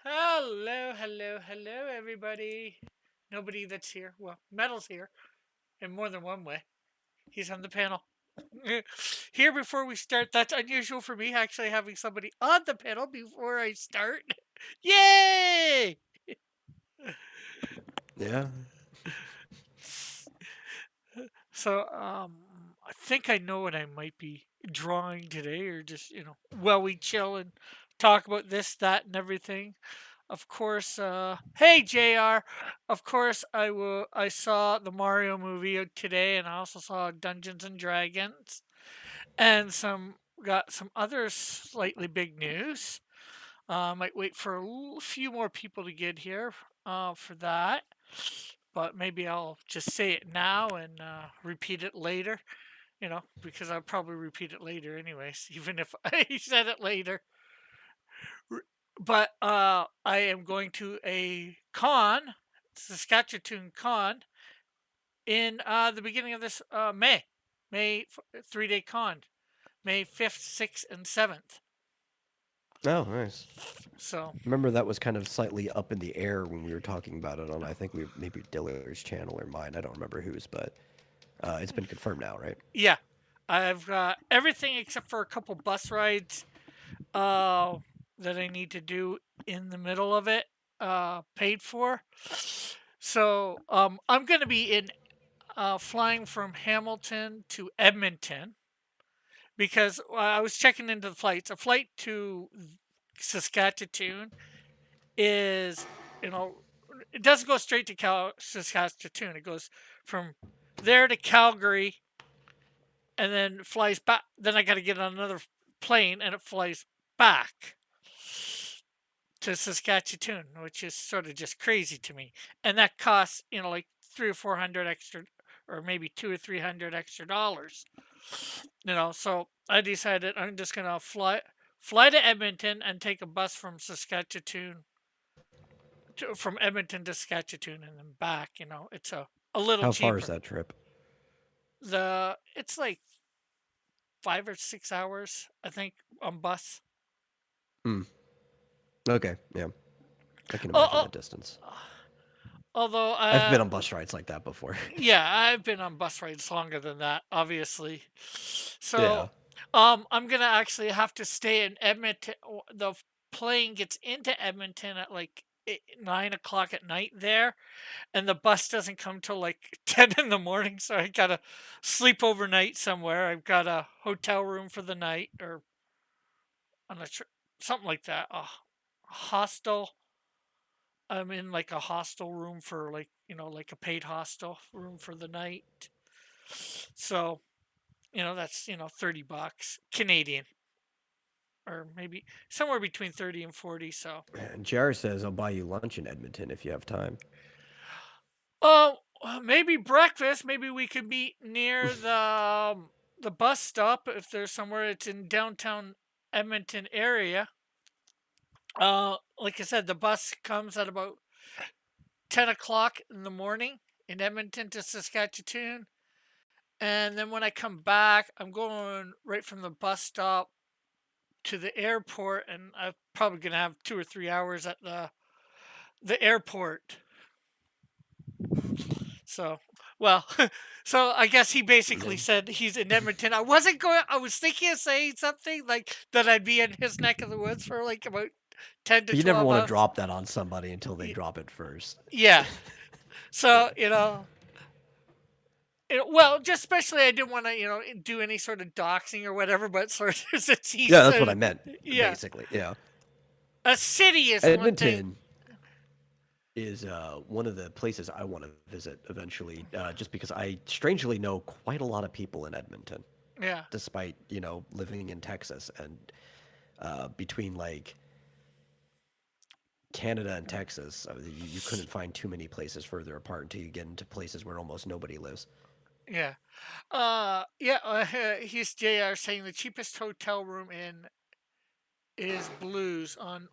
Hello, hello, hello, everybody. Nobody that's here. Well, Metal's here in more than one way. He's on the panel. Here before we start, that's unusual for me, actually having somebody on the panel before I start. Yay! Yeah. So, I think I know what I might be drawing today, or just, while we chill and talk about this, that, and everything. Of course, hey JR. Of course, I saw the Mario movie today, and I also saw Dungeons and Dragons, and got some other slightly big news. Might wait for a few more people to get here for that, but maybe I'll just say it now and repeat it later. Because I'll probably repeat it later anyways, even if I said it later. But I am going to a con, Saskatchewan con, in the beginning of this May 3-day con, May 5th, 6th, and 7th. Oh, nice. So Remember that was kind of slightly up in the air when we were talking about it on I think we maybe Diller's channel or mine. I don't remember whose, but it's been confirmed now, right? yeah, I've got everything except for a couple bus rides uh, that I need to do in the middle of it paid for. So I'm going to be in flying from Hamilton to Edmonton because I was checking into the flights. A flight to Saskatchewan is, you know, it doesn't go straight to Saskatchewan. It goes from there to Calgary and then flies back. Then I got to get on another plane and it flies back to Saskatchewan, which is sort of just crazy to me. And that costs, like 300 or 400 extra, or maybe 200 or 300 extra dollars. So I decided I'm just gonna fly to Edmonton and take a bus from from Edmonton to Saskatchewan and then back. It's a little How far is cheaper. that trip? It's like 5 or 6 hours, I think, on bus. Hmm. Okay, yeah. I can Oh, imagine oh, the distance. although I've been on bus rides like that before. yeah, I've been on bus rides longer than that, obviously. Yeah. So, I'm gonna actually have to stay in Edmonton. The plane gets into Edmonton at like 9 o'clock at night there, and the bus doesn't come till like 10 in the morning. So I gotta sleep overnight somewhere. I've got a hotel room for the night, or on a something like that. A hostel. I'm in like a hostel room for like like a paid hostel room for the night. So that's, $30 Canadian, or maybe somewhere between 30 and 40. So, And JR says I'll buy you lunch in Edmonton if you have time. oh, maybe breakfast. Maybe we could meet near the bus stop if there's somewhere it's in downtown Edmonton area. Like I said, the bus comes at about 10 o'clock in the morning in Edmonton to Saskatchewan. And then when I come back, I'm going right from the bus stop to the airport, and I'm probably gonna have 2 or 3 hours at the airport. So, well, so I guess he basically Yeah. said he's in Edmonton. I wasn't going. I was thinking of saying something like that I'd be in his neck of the woods for like about 10 to You never 12 want to hours. drop that on somebody until they Y- drop it first. Yeah. Yeah. So well, just especially I didn't want to do any sort of doxing or whatever. But sort of since he Yeah, that's what I said, meant, yeah, basically. Yeah. a city is one thing. Edmonton is one of the places I want to visit eventually, just because I strangely know quite a lot of people in Edmonton, Yeah. despite, living in Texas. And between like Canada and Texas, you couldn't find too many places further apart until you get into places where almost nobody lives. Yeah. Yeah. Here's Jr. saying the cheapest hotel room in is Blues on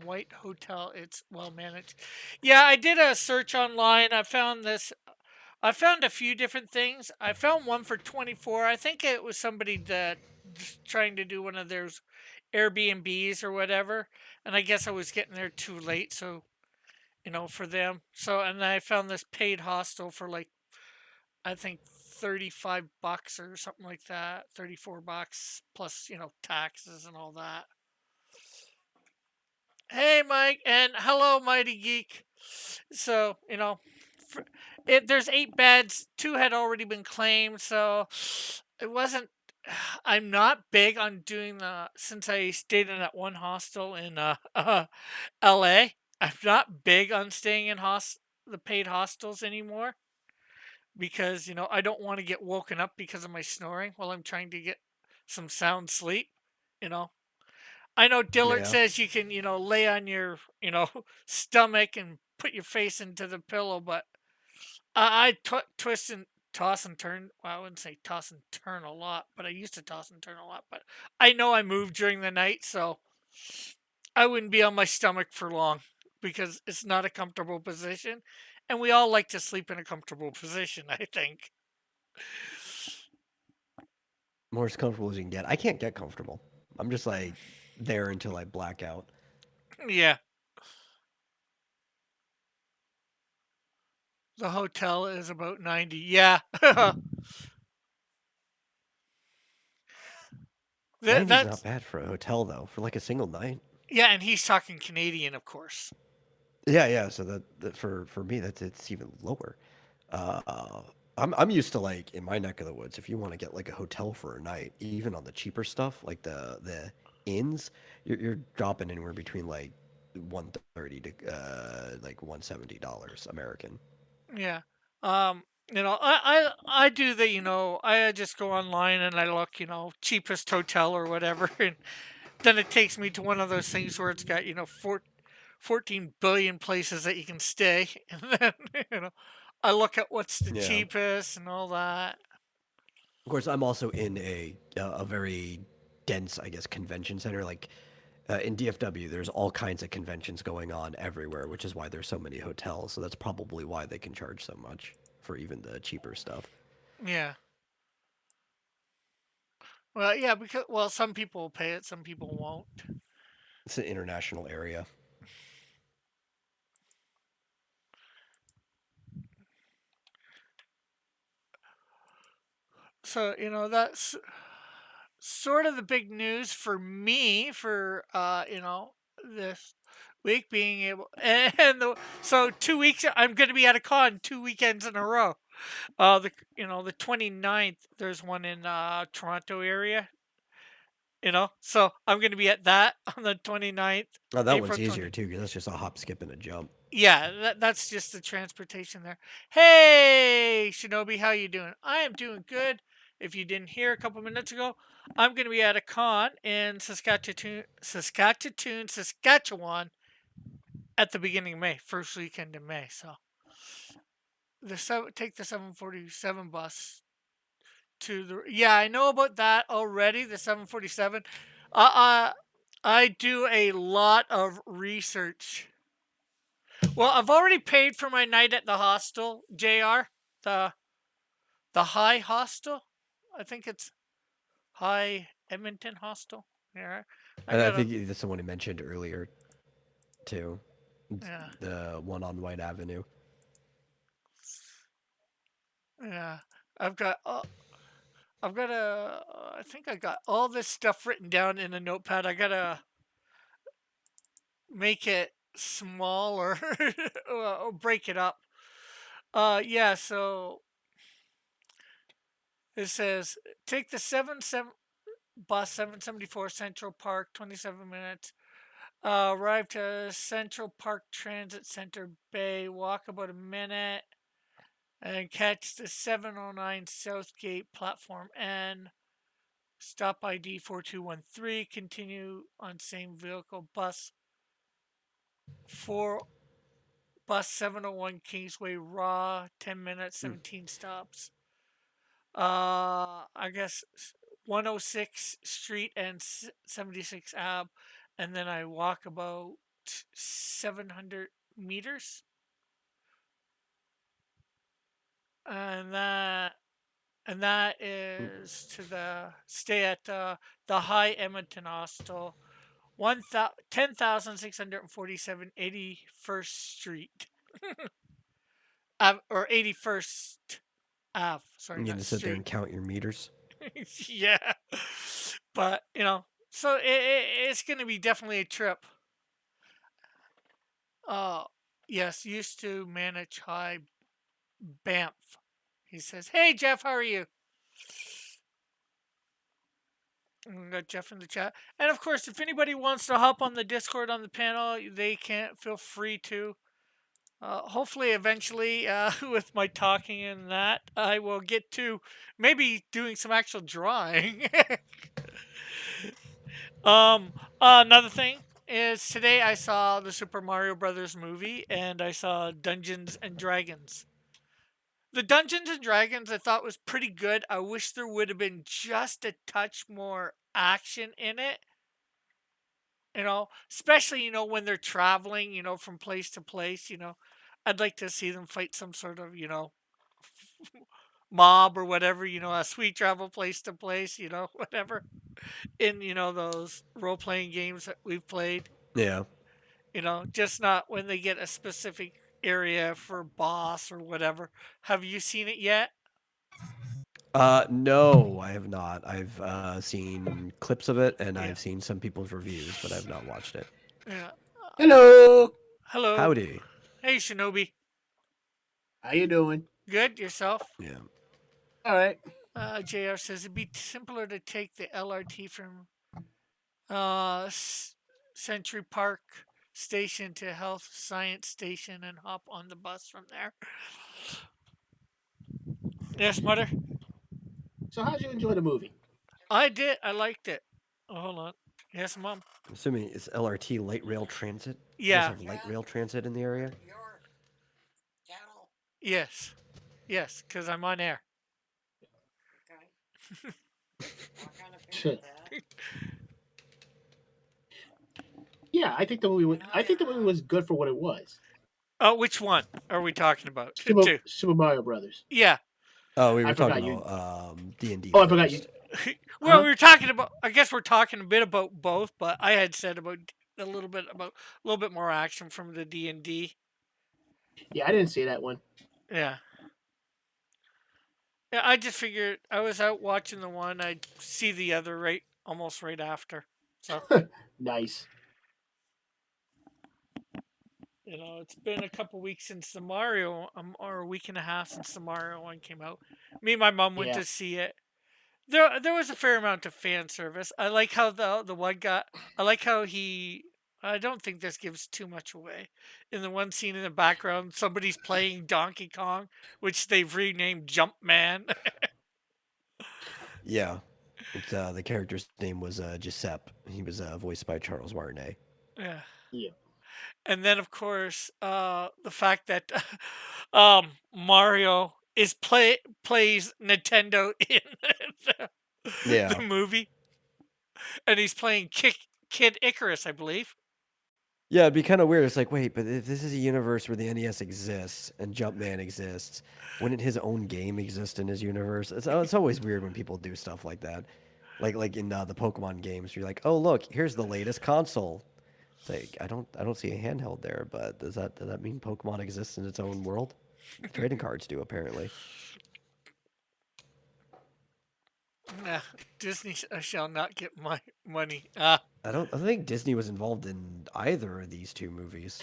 White Hotel. It's well managed. Yeah, I did a search online. I found this. I found a few different things. I found one for 24. I think it was somebody that just trying to do one of theirs Airbnbs or whatever, and I guess I was getting there too late, so for them. So and I found this paid hostel for like I think $35 or something like that, $34 plus taxes and all that. Hey, Mike, and hello, Mighty Geek. So, for, there's 8 beds. Two had already been claimed, so it wasn't. I'm not big on doing since I stayed in that one hostel in LA. I'm not big on staying in the paid hostels anymore because I don't want to get woken up because of my snoring while I'm trying to get some sound sleep. You know, I know Dillard Yeah. says you can, lay on your, stomach and put your face into the pillow, but I twist and toss and turn. Well, I wouldn't say toss and turn a lot, but I used to toss and turn a lot. But I know I move during the night, so I wouldn't be on my stomach for long because it's not a comfortable position. And we all like to sleep in a comfortable position, I think. More as comfortable as you can get. I can't get comfortable. I'm just like there until I black out. Yeah, the hotel is about 90. Yeah. 90's not That's bad for a hotel though, for like a single night. yeah, and he's talking Canadian, of course. Yeah, yeah. So that for me, that's it's even lower. Uh, I'm used to like in my neck of the woods. If you want to get like a hotel for a night, even on the cheaper stuff like the inns, you're dropping anywhere between like 130 to like $170 American. Yeah. I do the, I just go online and I look, cheapest hotel or whatever, and then it takes me to one of those things where it's got, 14 billion places that you can stay, and then, you know, I look at what's the Yeah. cheapest and all that. Of course, I'm also in a very dense, I guess, convention center. Like in DFW, there's all kinds of conventions going on everywhere, which is why there's so many hotels. So that's probably why they can charge so much for even the cheaper stuff. Yeah. Well, yeah, because some people will pay it, some people won't. It's an international area. So, that's sort of the big news for me for this week being able so 2 weeks I'm going to be at a con 2 weekends in a row. The 29th there's one in Toronto area, so I'm going to be at that on the 29th, Oh, that April one's easier 20. too, because that's just a hop, skip, and a jump. Yeah, that's just the transportation there. Hey, Shinobi, how you doing? I am doing good. If you didn't hear a couple minutes ago, I'm going to be at a con in Saskatchewan at the beginning of May, first weekend in May. So take the 747 bus to the. Yeah, I know about that already. The 747. Uh, uh, I do a lot of research. Well, I've already paid for my night at the hostel, JR. The the High Hostel. I think it's High Edmonton Hostel. Yeah. I And I got a think that's the one you mentioned earlier too. It's yeah. the one on White Avenue. Yeah. I've got I've got I think I got all this stuff written down in a notepad. I got to make it smaller or break it up. Yeah, so it says take the 7 bus 774 Central Park 27 minutes. Arrive to Central Park Transit Center Bay, walk about a minute, and catch the 709 Southgate platform N. Stop ID 4213. Continue on same vehicle. For bus 701 Kingsway Raw. 10 minutes, Hmm. 17 stops. I guess 106 Street and 76 Ave, and then I walk about 700 meters, and that and that is to the stay at the High Edmonton Hostel, 10,647 81st Street, or 81st Ave. Sorry, You need not to sit there street. and count your meters. Yeah, but so it's going to be definitely a trip. Uh, yes, used to manage High Banff. He says, "Hey Jeff, how are you?" And we got Jeff in the chat, and of course, if anybody wants to hop on the Discord on the panel, they can feel free to. Hopefully, eventually, with my talking and that, I will get to maybe doing some actual drawing. um, Another thing is today I saw the Super Mario Brothers movie, and I saw Dungeons and Dragons. The Dungeons and Dragons I thought was pretty good. I wish there would have been just a touch more action in it. Especially when they're traveling, from place to place. I'd like to see them fight some sort of, mob or whatever, a sweet travel place to place, whatever. In, those role playing games that we've played, Yeah. just not when they get a specific area for boss or whatever. Have you seen it yet? No, I have not. I've seen clips of it and Yeah. I've seen some people's reviews, but I've not watched it. Yeah. Hello. Hello. Howdy. Hey, Shinobi. How you doing? Good. Yourself? Yeah. All right. JR says it'd be simpler to take the LRT from Century Park Station to Health Science Station and hop on the bus from there. Yes, Mother? So how'd you enjoy the movie? I did. I liked it. Oh, hold on. Yes, Mom. I'm assuming it's LRT, light rail transit. You guys Yeah. have light rail transit in the area? Yes. Yes, because I'm on air. Shit. Yeah, I think the movie was good for what it was. Oh, which one are we talking about? Super Mario Brothers. Yeah. Oh, we were I talking forgot about D&D. Oh, I forgot you. Well, we were talking about. I guess we're talking a bit about both, but I had said about a little bit more action from the D&D. Yeah, I didn't see that one. Yeah. Yeah, I just figured I was out watching the one, I'd see the other almost right after. So Nice. it's been a couple weeks since the Mario, or a week and a half since the Mario one came out. Me and my mom went Yeah. to see it. There was a fair amount of fan service. I like how the one got. I like how he. I don't think this gives too much away. In the one scene in the background, somebody's playing Donkey Kong, which they've renamed Jumpman. Yeah. It's, the character's name was Giuseppe. He was voiced by Charles Martinet. Yeah. Yeah. And then, of course, the fact that Mario plays Nintendo in the, Yeah. the movie, and he's playing Kid Icarus, I believe. Yeah, it'd be kind of weird. It's like, wait, but if this is a universe where the NES exists and Jumpman exists, wouldn't his own game exist in his universe? It's always weird when people do stuff like that. Like in the Pokemon games, you're like, oh look, here's the latest console. It's like I don't see a handheld there, but does that mean Pokemon exists in its own world? Trading cards do apparently. Nah, Disney shall not get my money. I don't think Disney was involved in either of these two movies.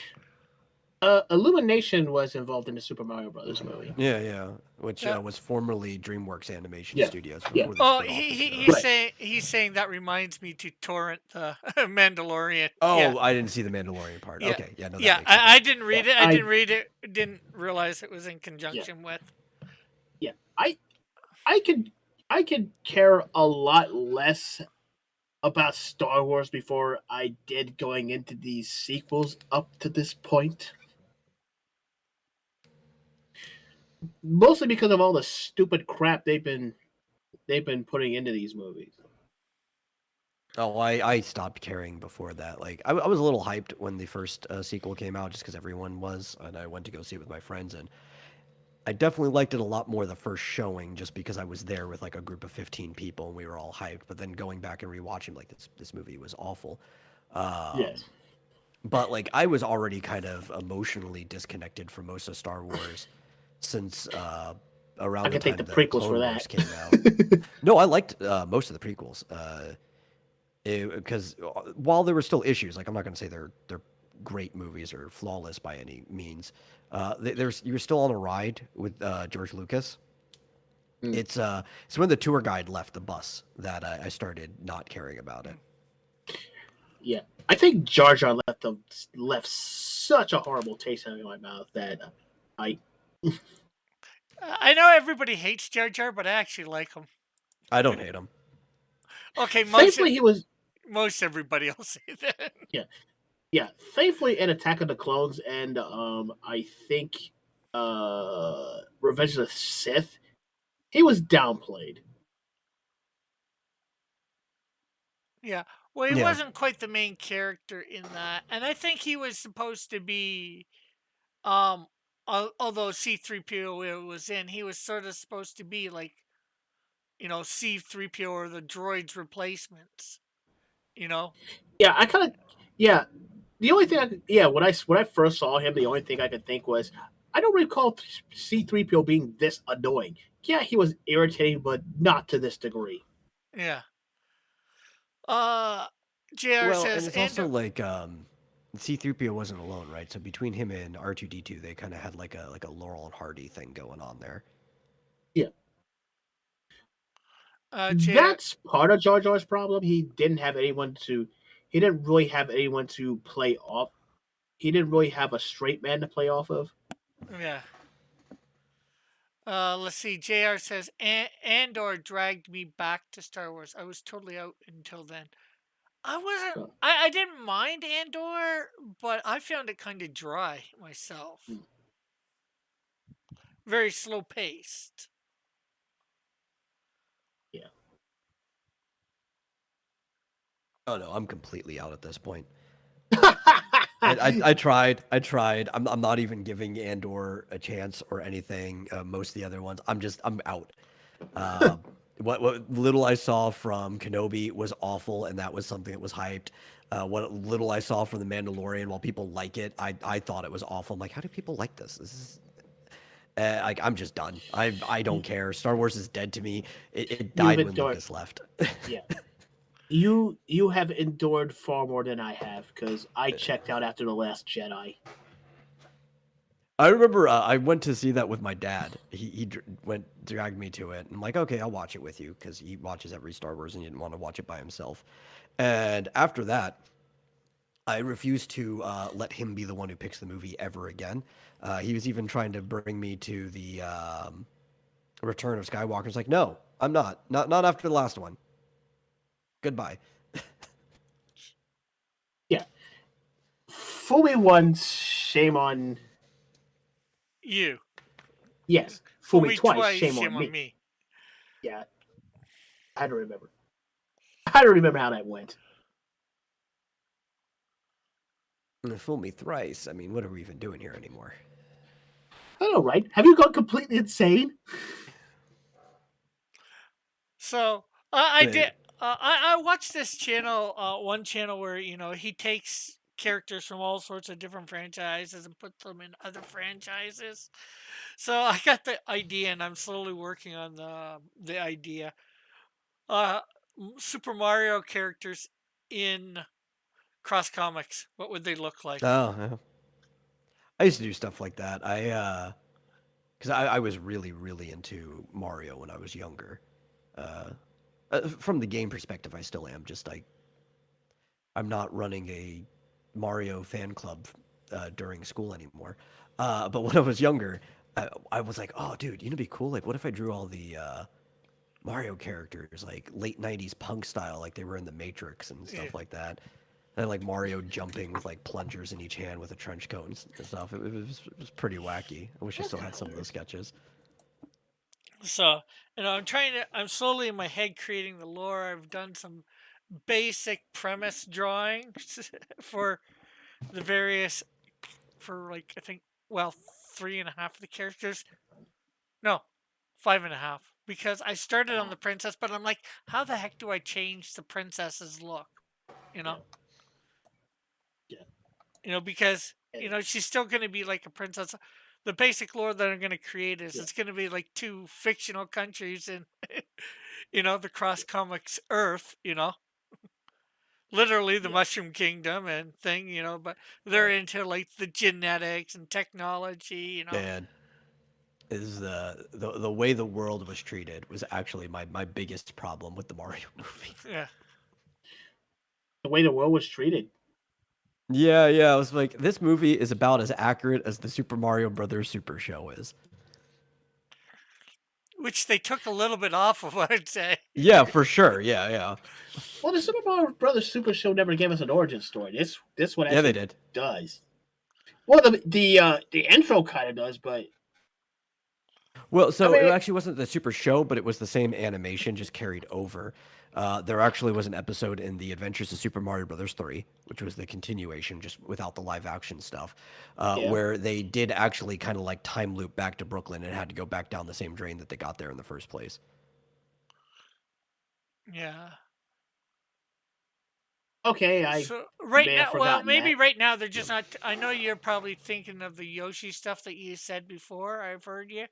Illumination was involved in the Super Mario Brothers movie. Yeah, which Yeah. Was formerly DreamWorks Animation Yeah. Studios. Yeah. Before they Oh, split off into- he's saying that reminds me to torrent the Mandalorian. Oh, Yeah. I didn't see the Mandalorian part. Yeah. Okay, yeah, no, that Yeah, makes sense. I didn't read it. Yeah, I didn't read it. Didn't realize it was in conjunction with. Yeah. I could care a lot less about Star Wars before I did going into these sequels up to this point. Mostly because of all the stupid crap they've been putting into these movies. Oh, I stopped caring before that. Like, I was a little hyped when the first sequel came out, just because everyone was, and I went to go see it with my friends, and I definitely liked it a lot more the first showing, just because I was there with like a group of 15 people and we were all hyped. But then going back and rewatching, like this movie was awful. Yes. But like I was already kind of emotionally disconnected from most of Star Wars since I around the can thank time the that prequels for Clone that. Wars came out. No, I liked most of the prequels because while there were still issues, like I'm not going to say they're great movies or flawless by any means. There's you were still on a ride with George Lucas. Mm. It's when the tour guide left the bus that I started not caring about it. Yeah, I think Jar Jar left such a horrible taste in my mouth that I I know everybody hates Jar Jar, but I actually like him. I don't hate him. Okay, thankfully he was most everybody will say that. yeah thankfully in Attack of the Clones and I think Revenge of the Sith he was downplayed. Yeah. Well, he Yeah. wasn't quite the main character in that, and I think he was supposed to be. Um, although C-3PO was in, he was sort of supposed to be like C-3PO or the droid's replacements. You know. Yeah, I kind of yeah. The only thing when I first saw him, the only thing I could think was I don't recall C-3PO being this annoying. Yeah, he was irritating, but not to this degree. Yeah. Uh, Jr. Well, and says, it's and also like C-3PO wasn't alone, right? So between him and R2-D2, they kind of had like a Laurel and Hardy thing going on there. Yeah, Jr. that's part of Jar Jar's problem. He didn't really have anyone to play off. He didn't really have a straight man to play off of. Yeah. Let's see. Jr. says, Andor dragged me back to Star Wars. I was totally out until then. I wasn't. So, I didn't mind Andor, but I found it kind of dry myself. Very slow paced. yeah. Oh no, I'm completely out at this point. I tried. I'm not even giving Andor a chance or anything. Most of the other ones, I'm out. What little I saw from Kenobi was awful, and that was something that was hyped. What little I saw from The Mandalorian, while people like it, I thought it was awful. I'm like, how do people like this? This is like I'm just done. I don't care. Star Wars is dead to me. It died when endured. Lucas left. Yeah. You have endured far more than I have because I checked out after The Last Jedi. I remember I went to see that with my dad. He dragged me to it. I'm like, okay, I'll watch it with you because he watches every Star Wars and he didn't want to watch it by himself. And after that, I refused to let him be the one who picks the movie ever again. He was even trying to bring me to the Return of Skywalker. It's like, no, I'm not. Not after the last one. Goodbye. Yeah. Fool me once, shame on. You. Yes. Fool me twice, shame on me. me. Yeah. I don't remember. I don't remember how that went. Fool me thrice. I mean, what are we even doing here anymore? I know, right? Have you gone completely insane? So I did. I watched this channel, one channel where he takes characters from all sorts of different franchises and puts them in other franchises. So I got the idea, and I'm slowly working on the idea. Super Mario characters in Cross Comics. What would they look like? Oh, yeah. I used to do stuff like that. Because I was really, really into Mario when I was younger. From the game perspective, I still am. Just like I'm not running a Mario fan club during school anymore. But when I was younger, I was like, oh, dude, it'd be cool. Like, what if I drew all the Mario characters, like late '90s punk style, like they were in the Matrix and stuff Yeah. like that? And like Mario jumping with like plungers in each hand with a trench coat and stuff. It was pretty wacky. I wish I still had some of those sketches. So, I'm slowly in my head creating the lore. I've done some basic premise drawings for the various, for like, I think, well, 3.5 of the characters. No, 5.5. Because I started on the princess, but I'm like, how the heck do I change the princess's look? You know, Yeah. because Yeah. she's still going to be like a princess. The basic lore that I'm going to create is Yeah. it's going to be like two fictional countries in, the cross comics Earth. Literally the Yeah. Mushroom Kingdom and thing. But they're into like the genetics and technology. Man, is the way the world was treated was actually my biggest problem with the Mario movie. Yeah. The way the world was treated. Yeah, yeah. I was like, this movie is about as accurate as the Super Mario Brothers Super Show is. Which they took a little bit off of, I'd say. Yeah, for sure. Yeah, yeah. Well, the Super Mario Brothers Super Show never gave us an origin story. This one Yeah, they actually did. does. Well, the intro kind of does, but Well, I so it mean, actually wasn't the Super Show, but it was the same animation just carried over. There actually was an episode in The Adventures of Super Mario Brothers 3, which was the continuation, just without the live action stuff, yeah. where they did actually kind of like time loop back to Brooklyn and had to go back down the same drain that they got there in the first place. Yeah. Okay, I So right may have now, well, forgotten maybe that. right now they're just not. I know you're probably thinking of the Yoshi stuff that you said before. I've heard you.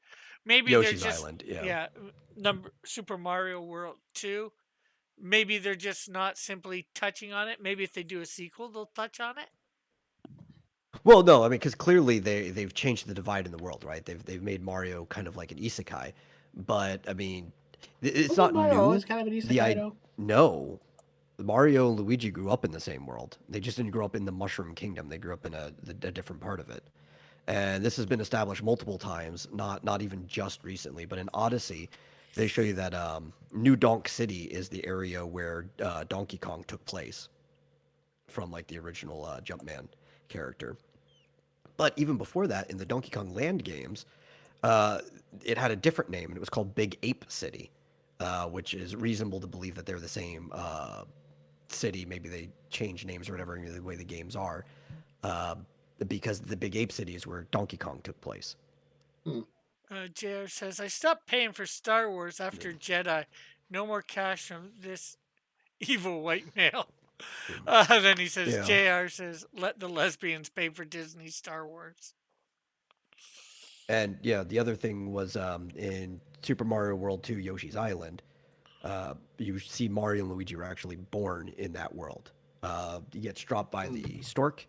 Maybe they're Yoshi's just, Island, yeah. yeah, number Super Mario World 2. Maybe they're just not simply touching on it. Maybe if they do a sequel, they'll touch on it. Well, no, I mean, because clearly they've changed the divide in the world, right? They've made Mario kind of like an isekai, but I mean, it's Wasn't not Mario always new. kind of an The isekai I though? No, Mario and Luigi grew up in the same world. They just didn't grow up in the Mushroom Kingdom. They grew up in a different part of it. And this has been established multiple times, not even just recently, but in Odyssey, they show you that New Donk City is the area where Donkey Kong took place from like the original Jumpman character. But even before that, in the Donkey Kong Land games, uh, it had a different name, and it was called Big Ape City, which is reasonable to believe that they're the same city. Maybe they change names or whatever the way the games are, uh, because the Big Ape City is where Donkey Kong took place. Hmm. JR says, I stopped paying for Star Wars after Jedi. No more cash from this evil white male. Then he says, Yeah. JR says, let the lesbians pay for Disney Star Wars. And yeah, the other thing was in Super Mario World 2 Yoshi's Island, you see Mario and Luigi were actually born in that world. He gets dropped by the stork.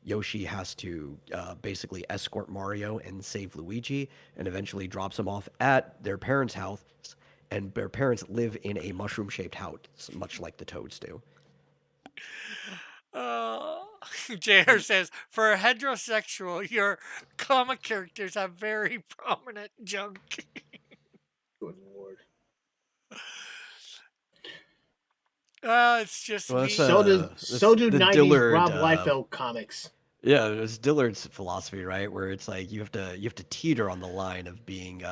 Yoshi has to basically escort Mario and save Luigi, and eventually drops him off at their parents' house. And their parents live in a mushroom-shaped house, much like the Toads do. Uh, JR says, for a heterosexual, your comic characters have very prominent junk. Good lord. It's just Well, me. that's So do the 90s Dillard. Rob Liefeld comics. Yeah, it's Dillard's philosophy, right? Where it's like you have to teeter on the line of being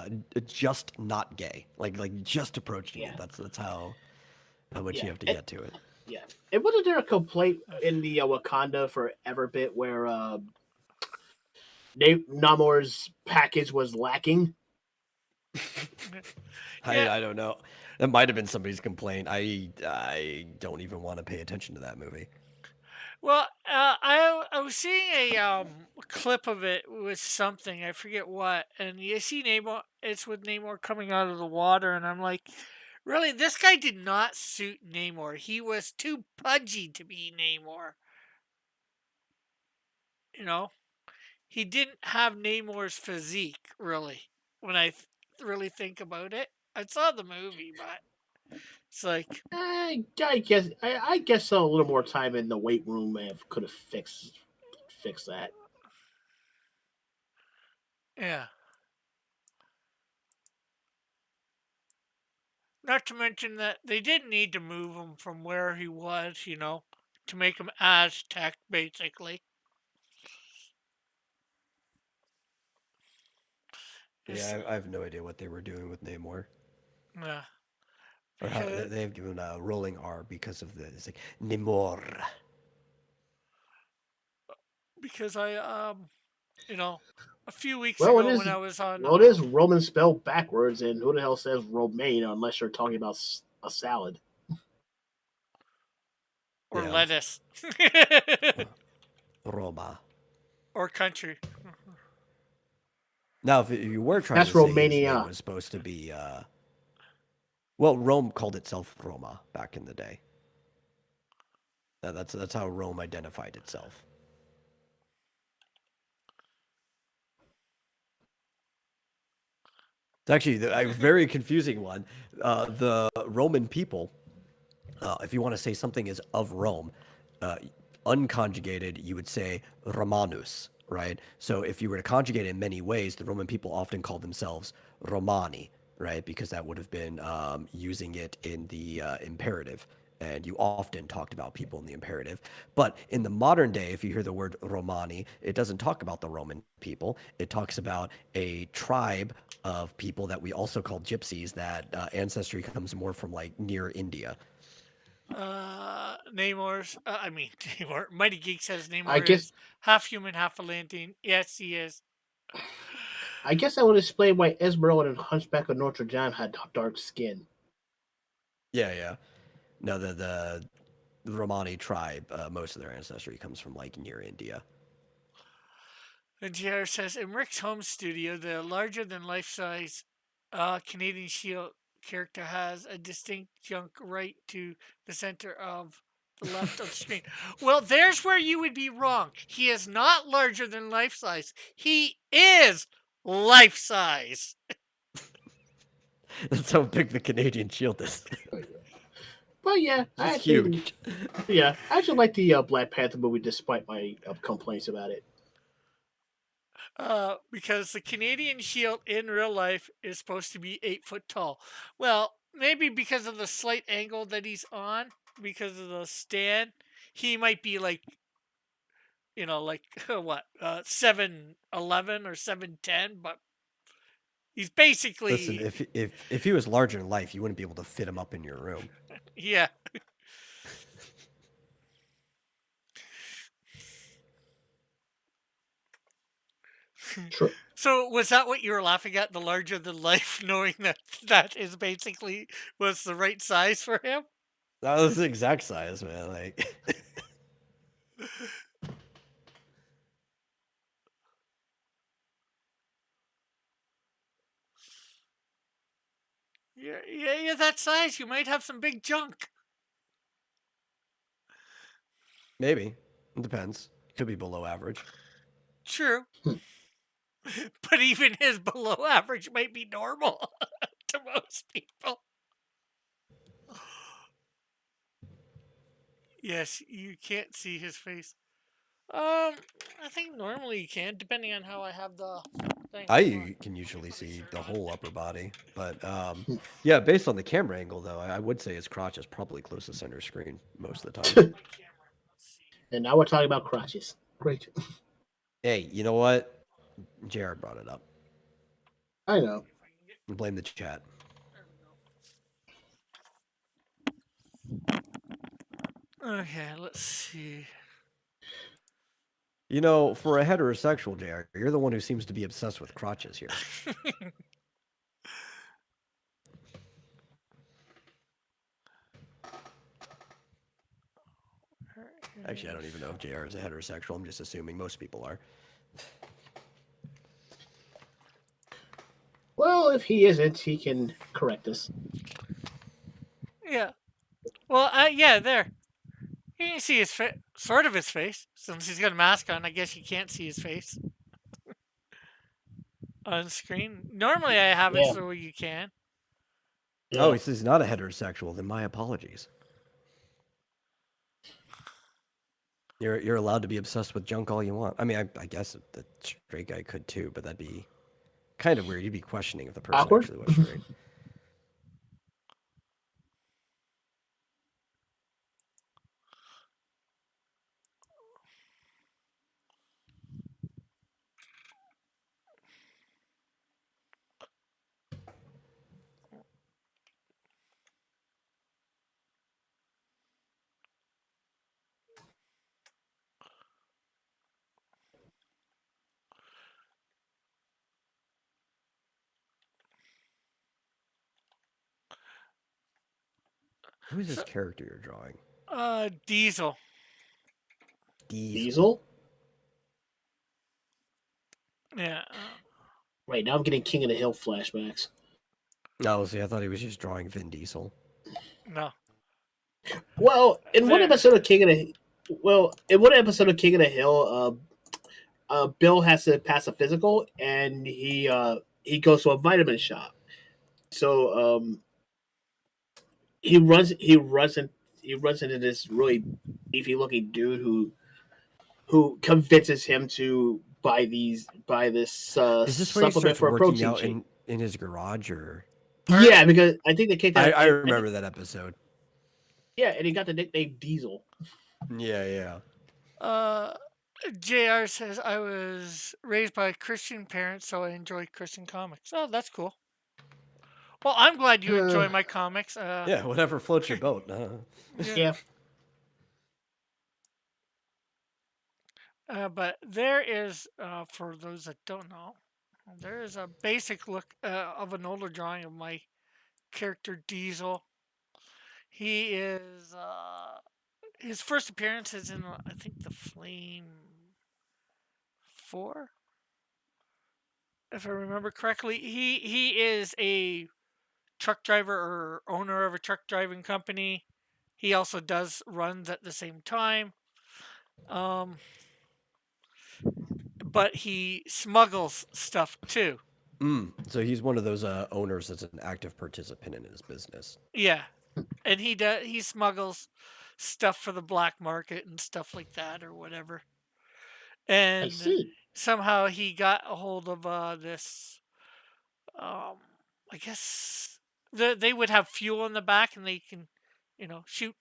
just not gay, like just approaching Yeah. it. That's how much Yeah. you have to get to it. Yeah. And wasn't there a complaint in the Wakanda Forever bit where Namor's package was lacking? Yeah. I don't know. That might have been somebody's complaint. I don't even want to pay attention to that movie. Well, I was seeing a clip of it with something, I forget what, and you see Namor. It's with Namor coming out of the water, and I'm like, really, this guy did not suit Namor. He was too pudgy to be Namor. You know, he didn't have Namor's physique really. When I really think about it, I saw the movie, but it's like, I guess a little more time in the weight room could have fixed that. yeah. Not to mention that they didn't need to move him from where he was, to make him Aztec, basically. It's, Yeah, I have no idea what they were doing with Namor, yeah. or how Because, they've given a rolling R because of the it's like Namor. because I You know, a few weeks Well, it ago is. when I was on Well, it is Roman spelled backwards, and who the hell says romaine unless you're talking about a salad? or Yeah. lettuce Roma. or country. Now, if you were trying That's to say his name Romania. was supposed to be, well, Rome called itself Roma back in the day. That's how Rome identified itself. It's actually a very confusing one. The Roman people, if you want to say something is of Rome, uh, unconjugated, you would say Romanus, right? So if you were to conjugate it in many ways, the Roman people often called themselves Romani, right? Because that would have been using it in the imperative. And you often talked about people in the imperative. But in the modern day, if you hear the word Romani, it doesn't talk about the Roman people. It talks about a tribe of people that we also call gypsies, that ancestry comes more from like near India. Namor's. I mean, Namor. Mighty Geek says I Namor guess is half human, half Atlantean. Yes, he is. I would explain why Esmeralda and Hunchback of Notre Dame had dark skin. Yeah, yeah. No, the Romani tribe, most of their ancestry comes from like near India. And JR says in Rick's home studio, the larger than life size Canadian Shield character has a distinct junk right to the center of the left of the screen. Well, there's where you would be wrong. He is not larger than life size. He is life size. That's how big the Canadian Shield is. But yeah, It's huge. I actually like the Black Panther movie, despite my complaints about it. Because the Canadian Shield in real life is supposed to be 8 foot tall. Well, maybe because of the slight angle that he's on, because of the stand, he might be like, like what, 7'11" or 7'10", but he's Listen, basically, if he was larger than life, you wouldn't be able to fit him up in your room. yeah. True. So was that what you were laughing at? The larger than life, knowing that that is basically was the right size for him? That was the exact size, man. Like, Yeah, that size. You might have some big junk. maybe. It depends. Could be below average. True. But even his below average might be normal to most people. Yes, you can't see his face. I think normally you can, depending on how I have the thing. I can usually see the whole upper body, but yeah, based on the camera angle, though, I would say his crotch is probably close to center screen most of the time. And now we're talking about crotches. Great. Hey, you know what? Jared brought it up. I know. Blame the chat. Okay, let's see. You know, for a heterosexual, Jared, you're the one who seems to be obsessed with crotches here. Actually, I don't even know if JR is a heterosexual. I'm just assuming most people are. Well, if he isn't, he can correct us. Yeah. Well, yeah, there. You can see his sort of his face. Since he's got a mask on, I guess you can't see his face on screen. Normally, I have it Yeah. so you can. Oh, Yeah. he's not a heterosexual. Then my apologies. You're allowed to be obsessed with junk all you want. I mean, I guess the straight guy could too, but that'd be kind of weird. You'd be questioning if the person Awkward. actually was straight. Who's this So, character you're drawing? Diesel. Diesel? Yeah. Right, now I'm getting King of the Hill flashbacks. No, see, I thought he was just drawing Vin Diesel. No. Well, in one There. episode of King of the Hill, Bill has to pass a physical, and he goes to a vitamin shop. So he runs into this really beefy looking dude who convinces him to buy this Is this when he supplement starts for a working protein out shake. in his garage, or? Yeah, because I think they kicked out. I remember that episode. Yeah, and he got the nickname Diesel. Yeah. JR says, I was raised by Christian parents, so I enjoy Christian comics. Oh, that's cool. Well, I'm glad you enjoy my comics. Yeah, whatever floats your boat. Yeah. But there is, for those that don't know, there is a basic look of an older drawing of my character Diesel. He is, his first appearance is in, I think, the Flame 4, if I remember correctly. He is a truck driver or owner of a truck driving company. He also does runs at the same time. But he smuggles stuff too. So he's one of those owners that's an active participant in his business. Yeah, and he smuggles stuff for the black market and stuff like that or whatever. I And see. somehow he got a hold of this. I guess they would have fuel in the back, and they can, shoot,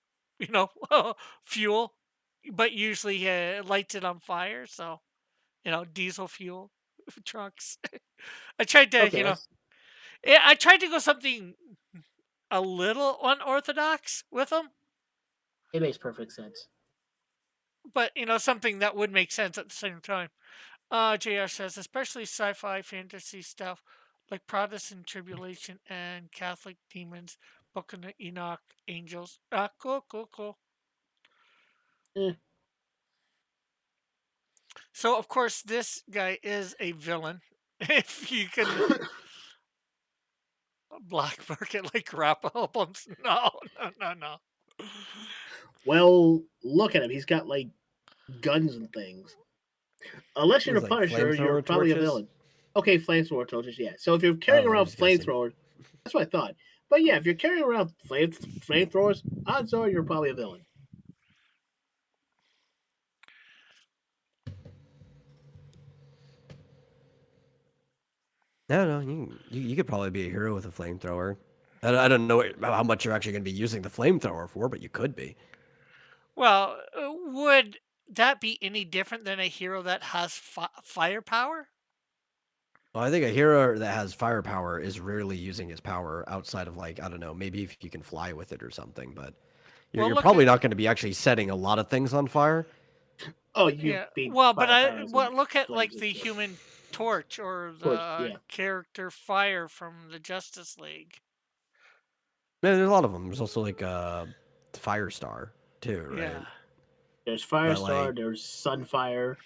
fuel, but usually he lights it on fire. So diesel fuel trucks. I tried to, Okay, I tried to go something a little unorthodox with them, it makes perfect sense. but something that would make sense at the same time. JR says, especially sci-fi fantasy stuff like Protestant tribulation and Catholic demons, Book of Enoch, angels. Cool. Eh. So of course this guy is a villain. If you can black market like rap albums, no. Well, look at him. He's got like guns and things. Unless you're Things the like Punisher, you're flamethrower probably a torches? villain. Okay, flamethrower torches, yeah. So if you're carrying Oh, I'm around just guessing. flamethrowers, that's what I thought. But yeah, if you're carrying around flamethrowers, odds are you're probably a villain. No, you could probably be a hero with a flamethrower. I don't know how much you're actually going to be using the flamethrower for, but you could be. Well, would that be any different than a hero that has firepower? Well, I think a hero that has firepower is rarely using his power outside of, like, I don't know, maybe if you can fly with it or something, but Well, you're look probably at- not going to be actually setting a lot of things on fire. Oh, you Yeah. beat Well, but firefighters and look at flames like and the stuff. Human Torch or Torch, the yeah. character Fire from the Justice League. Man, there's a lot of them. There's also like Firestar too, right? Yeah. There's Firestar, like- there's Sunfire.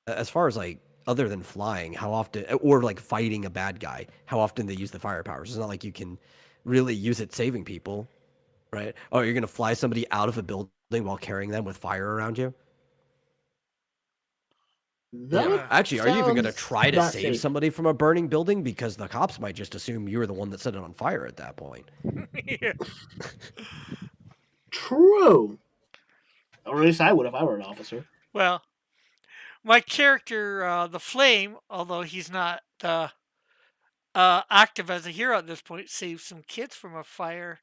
As far as like other than flying, how often, or like fighting a bad guy, how often they use the fire powers? It's not like you can really use it saving people, right? Oh, you're gonna fly somebody out of a building while carrying them with fire around you? That Actually, are you even gonna sounds try to not save safe. somebody from a burning building? Because the cops might just assume you were the one that set it on fire at that point. Yeah. True. Or at least I would if I were an officer. Well, my character, the Flame, although he's not active as a hero at this point, saves some kids from a fire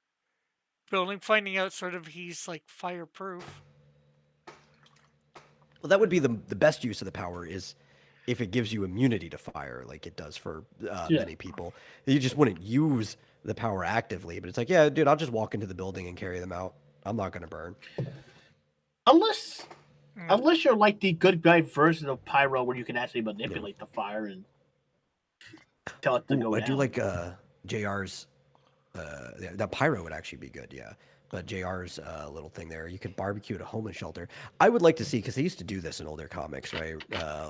building, finding out sort of he's like fireproof. Well, that would be the best use of the power is if it gives you immunity to fire, like it does for Yeah. many people. You just wouldn't use the power actively, but it's like, yeah, dude, I'll just walk into the building and carry them out. I'm not gonna burn. Unless Mm. unless you're like the good guy version of Pyro where you can actually manipulate the fire and tell it to Ooh, go I down. do like JR's. That pyro would actually be good, yeah. JR's little thing there. You could barbecue at a homeless shelter. I would like to see, because they used to do this in older comics, right?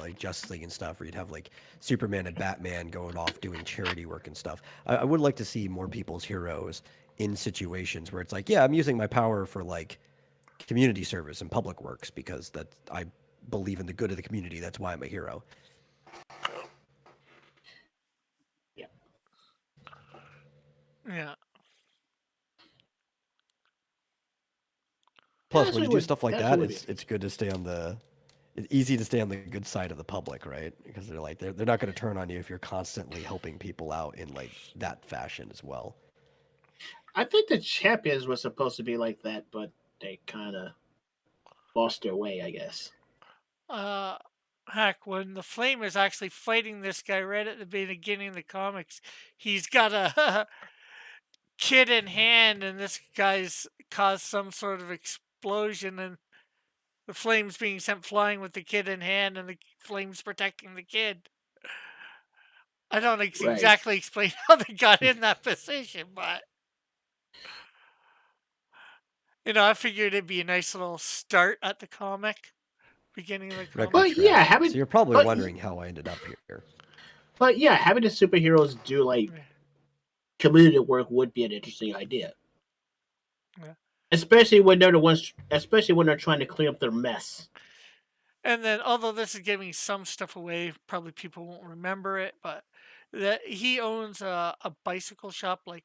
Like Justice League and stuff, where you'd have like Superman and Batman going off doing charity work and stuff. I would like to see more people's heroes in situations where it's like, yeah, I'm using my power for like community service and public works because I believe in the good of the community. That's why I'm a hero. Yeah. Plus, That's when you what do would- stuff like that's that, what would it's good to stay on it's easy to stay on the good side of the public, right? Because they're not going to turn on you if you're constantly helping people out in like that fashion as well. I think the champions were supposed to be like that, but they kind of lost their way, I guess. Heck, when the Flame is actually fighting this guy right at the beginning of the comics, he's got a kid in hand, and this guy's caused some sort of explosion, and the Flame's being sent flying with the kid in hand, and the Flame's protecting the kid. I don't exactly explain how they got in that position, but I figured it'd be a nice little start at the comic, beginning of the comic. But yeah, having So you're probably but- wondering how I ended up here. But yeah, having the superheroes do like community work would be an interesting idea. Yeah. Especially when they're the ones, especially when they're trying to clean up their mess. And then, although this is giving some stuff away, probably people won't remember it, but that he owns a bicycle shop, like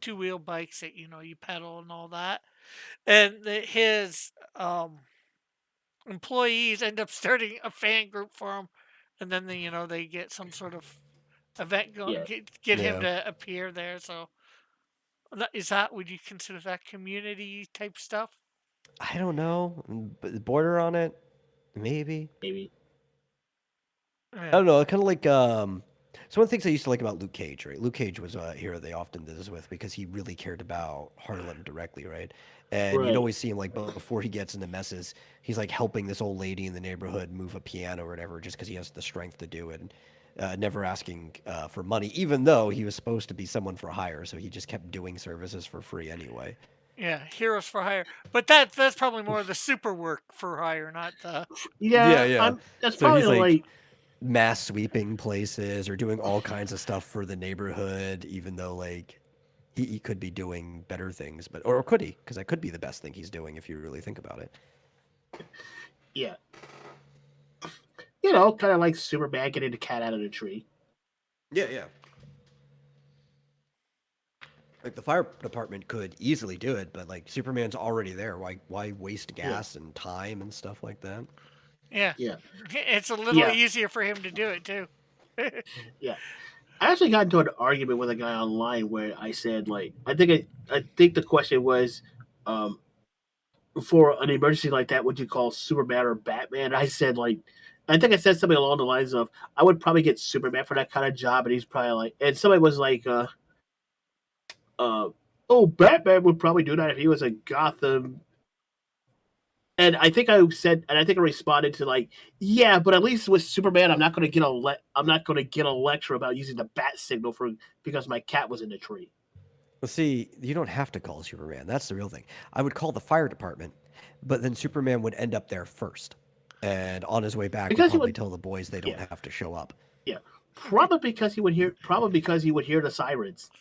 two-wheel bikes that you pedal and all that, and his employees end up starting a fan group for him, and then they get some sort of event going, Yeah. get him Yeah. to appear there. So, would you consider that community type stuff? I don't know. Border on it, maybe. Maybe. I don't know. Kind of like so one of the things I used to like about Luke Cage, right? Luke Cage was a hero they often did this with because he really cared about Harlem directly, right? And Right. you'd always see him like before he gets into messes, he's like helping this old lady in the neighborhood move a piano or whatever, just because he has the strength to do it. And never asking for money, even though he was supposed to be someone for hire, so he just kept doing services for free anyway. Yeah, heroes for hire, but that's probably more the super work for hire, not the. Yeah, Yeah. that's So probably he's, like, like Mass sweeping places or doing all kinds of stuff for the neighborhood, even though like he could be doing better things, but or could he? Because that could be the best thing he's doing if you really think about it. yeah. Kind of like Superman getting the cat out of the tree. Yeah. Like the fire department could easily do it, but like Superman's already there. Why waste gas and time and stuff like that? Yeah, Yeah. it's a little Yeah. easier for him to do it too. I actually got into an argument with a guy online where I said, like, I think the question was, for an emergency like that, would you call Superman or Batman? I said, like, I think I said something along the lines of, I would probably get Superman for that kind of job, and he's probably like, and somebody was like, oh, Batman would probably do that if he was in Gotham. And I think I responded to like, yeah, but at least with Superman, I'm not going to get a lecture about using the bat signal because my cat was in the tree. Well, see, you don't have to call Superman. That's the real thing. I would call the fire department, but then Superman would end up there first, and on his way back, Because would he probably would- tell the boys they don't yeah. have to show up. Probably because he would hear the sirens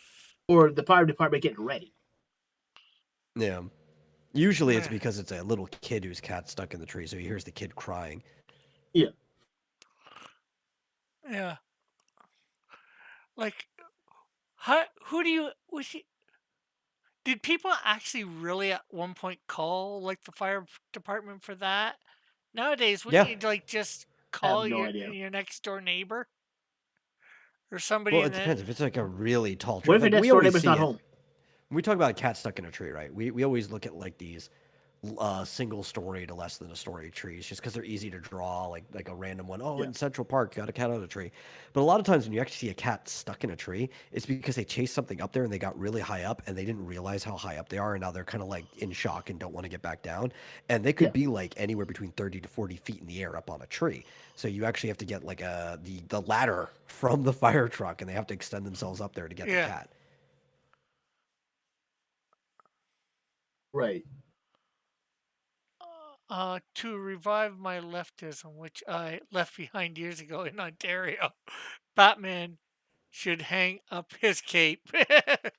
or the fire department getting ready. Yeah. Usually it's Yeah. because it's a little kid whose cat's stuck in the tree, so he hears the kid crying. Yeah. Like, did people actually really at one point call like the fire department for that? Nowadays, wouldn't Yeah. you like just call no your idea. your next door neighbor or somebody Well, in it the depends. If it's like a really tall tree, What if like, your we next door always neighbor's see not it. home? When we talk about a cat stuck in a tree, right? We always look at like these single story to less than a story trees just because they're easy to draw, like a random one. Oh, Yeah. in Central Park, got a cat out of a tree. But a lot of times when you actually see a cat stuck in a tree, it's because they chased something up there and they got really high up and they didn't realize how high up they are, and now they're kind of like in shock and don't want to get back down. And they could Yeah. be like anywhere between 30 to 40 feet in the air up on a tree. So you actually have to get like the ladder from the fire truck, and they have to extend themselves up there to get Yeah. the cat. Right. To revive my leftism, which I left behind years ago in Ontario, Batman should hang up his cape. To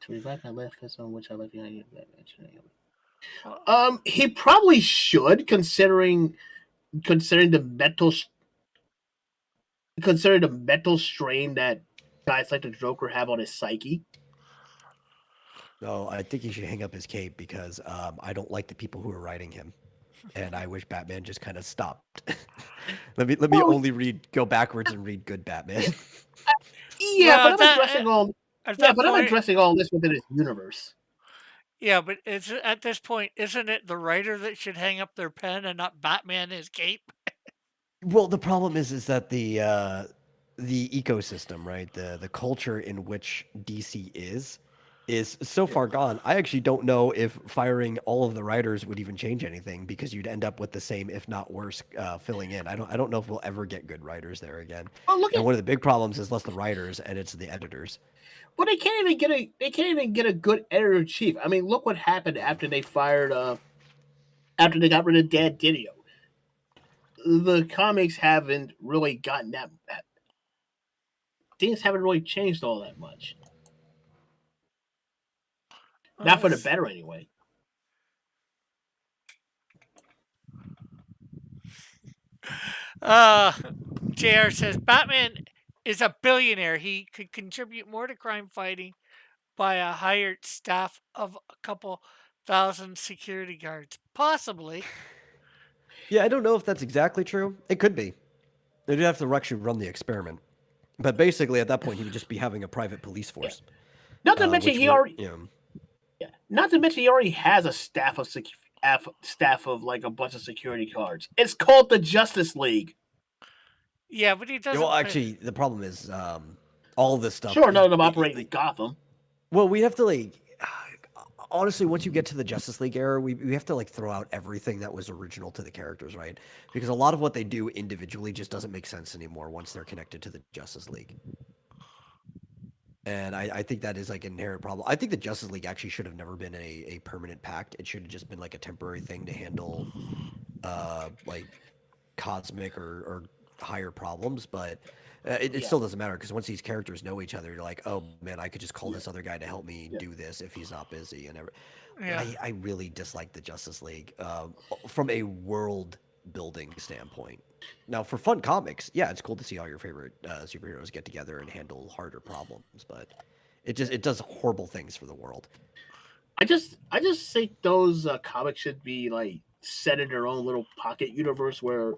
revive my left fist on which I left behind. Well, He probably should, considering the mental strain that guys like the Joker have on his psyche. No, I think he should hang up his cape because I don't like the people who are writing him, and I wish Batman just kind of stopped. let me Well, only go backwards and read good Batman. yeah, well, but I'm addressing all. at Yeah, that but I'm point, addressing all this within his universe. yeah, but it's at this point, isn't it the writer that should hang up their pen and not Batman his cape? Well, the problem is that the ecosystem, right? The culture in which DC is so Yeah. far gone. I actually don't know if firing all of the writers would even change anything because you'd end up with the same, if not worse, filling in. I don't know if we'll ever get good writers there again. Well, look And at. one of the big problems is less the writers and it's the editors. Well, they can't even get a good editor in chief. I mean, look what happened after they fired. After they got rid of Dan Didio. The comics haven't really gotten that. Things haven't really changed all that much. Not for the better, anyway. JR says Batman is a billionaire. He could contribute more to crime fighting by a hired staff of a couple thousand security guards. Possibly. Yeah, I don't know if that's exactly true. It could be. They'd have to actually run the experiment. But basically, at that point, he would just be having a private police force. Not to mention which he would, already. you know, Yeah. Not to mention he already has a staff of like a bunch of security guards. It's called the Justice League. Yeah, but he doesn't. well, actually, the problem is all this stuff. Sure, none of them it- operate in like, Gotham. well, we have to honestly, once you get to the Justice League era, we have to throw out everything that was original to the characters, right? Because a lot of what they do individually just doesn't make sense anymore once they're connected to the Justice League. And I think that is an inherent problem. I think the Justice League actually should have never been a permanent pact. It should have just been a temporary thing to handle cosmic or higher problems. But it still doesn't matter because once these characters know each other, you're like, oh man, I could just call this other guy to help me do this if he's not busy. And Yeah. I really dislike the Justice League from a world building standpoint. Now, for fun comics, yeah, it's cool to see all your favorite superheroes get together and handle harder problems, but it does horrible things for the world. I just think those comics should be set in their own little pocket universe where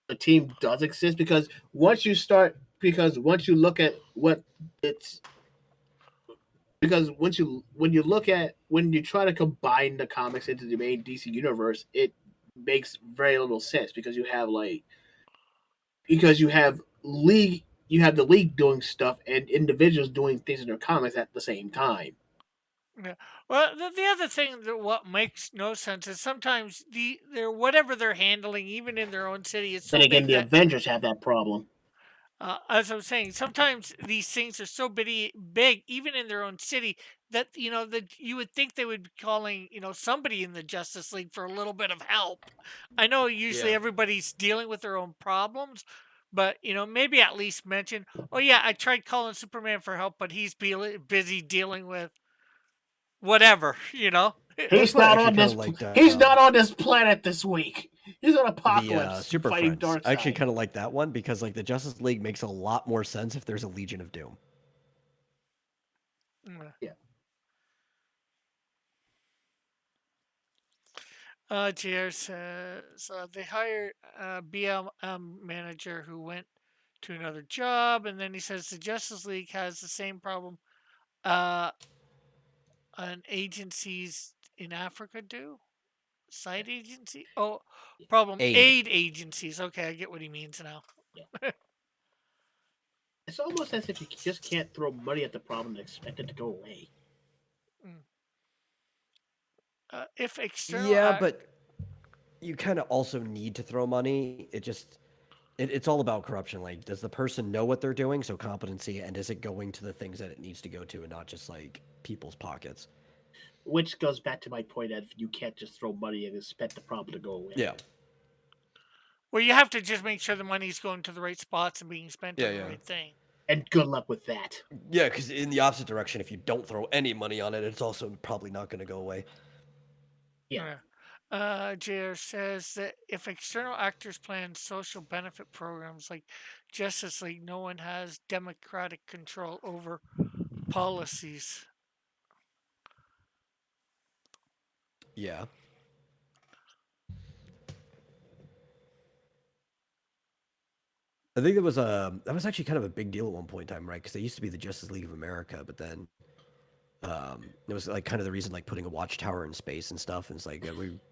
the team does exist. Because once you look at what it's because when you try to combine the comics into the main DC universe, it makes very little sense because you have the league doing stuff and individuals doing things in their comics at the same time. Yeah. Well, the other thing that what makes no sense is sometimes they're whatever they're handling, even in their own city, is so Then again, big the that Avengers have that problem. as I'm saying, sometimes these things are so big, even in their own city, that that you would think they would be calling somebody in the Justice League for a little bit of help. I know usually Yeah. everybody's dealing with their own problems, but maybe at least mention, oh yeah, I tried calling Superman for help, but he's busy dealing with whatever. He's That's what I not actually on kind this. of liked. He's not on this planet this week. He's on The Apocalypse Super fighting Friends. I actually Darkseid. kind of like that one because the Justice League makes a lot more sense if there's a Legion of Doom. Mm. Yeah. JR says they hired a BLM manager who went to another job, and then he says the Justice League has the same problem on agencies in Africa do. Side agency? Oh, problem Aid. agencies. Okay, I get what he means now. It's almost as if you just can't throw money at the problem and expect it to go away. If external, Yeah, but you kind of also need to throw money. It's all about corruption. Does the person know what they're doing? So competency, and is it going to the things that it needs to go to, and not just people's pockets? which goes back to my point that you can't just throw money and expect the problem to go away. Yeah. Well, you have to just make sure the money's going to the right spots and being spent Yeah, on the yeah. right thing. And good luck with that. Yeah, because in the opposite direction, if you don't throw any money on it, it's also probably not going to go away. Yeah. JR says that if external actors plan social benefit programs like Justice League, no one has democratic control over policies. Yeah. I think that was actually kind of a big deal at one point in time, right? Because they used to be the Justice League of America, but then it was like kind of the reason, like putting a watchtower in space and stuff. And it's like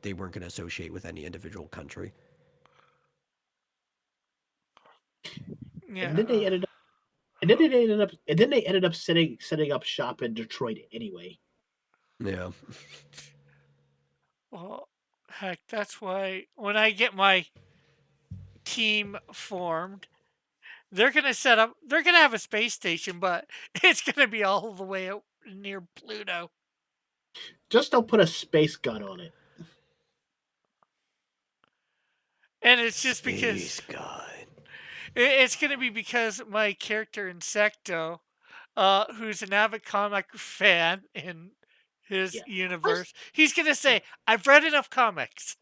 they weren't going to associate with any individual country. Yeah. And then they ended up. And then they ended up setting up shop in Detroit anyway. Yeah. Well, heck, that's why when I get my team formed, they're gonna have a space station, but it's gonna be all the way out near Pluto. Just don't put a space gun on it. And it's just because Space gun. it's gonna be because my character Insecto, who's an avid comic fan in his Yeah. universe, he's gonna say, "I've read enough comics.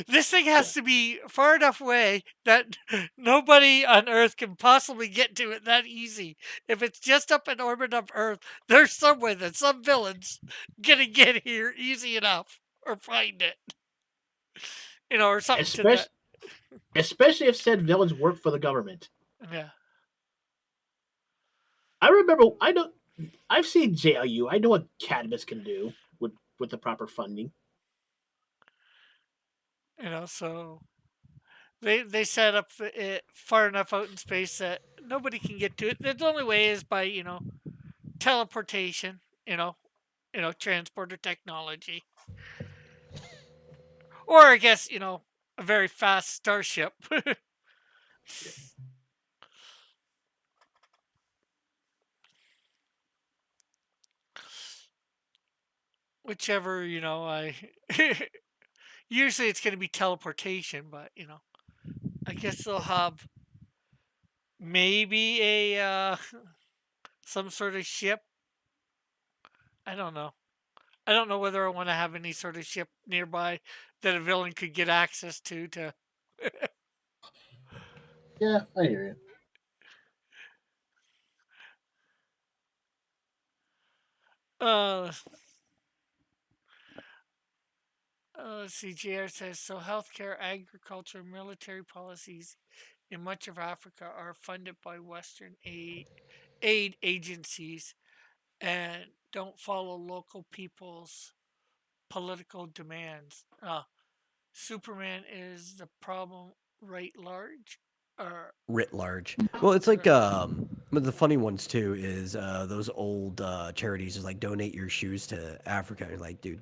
This thing has to be far enough away that nobody on Earth can possibly get to it that easy. If it's just up in orbit of Earth, there's some way that some villain's gonna get here easy enough or find it, or something to Especially, that." especially if said villains work for the government. Yeah. I've seen JLU. I know what Cadmus can do with the proper funding. So they set up it far enough out in space that nobody can get to it. The only way is by teleportation, transporter technology, or I guess a very fast starship. Whichever I usually it's going to be teleportation, but I guess they'll have maybe a some sort of ship. I don't know. I don't know whether I want to have any sort of ship nearby that a villain could get access to. Yeah, I hear you. Let's see. JR says so. Healthcare, agriculture, military policies in much of Africa are funded by Western aid agencies and don't follow local people's political demands. Superman is the problem writ large, or Writ large. Well, it's like the funny ones too is those old charities is like donate your shoes to Africa. And like, dude,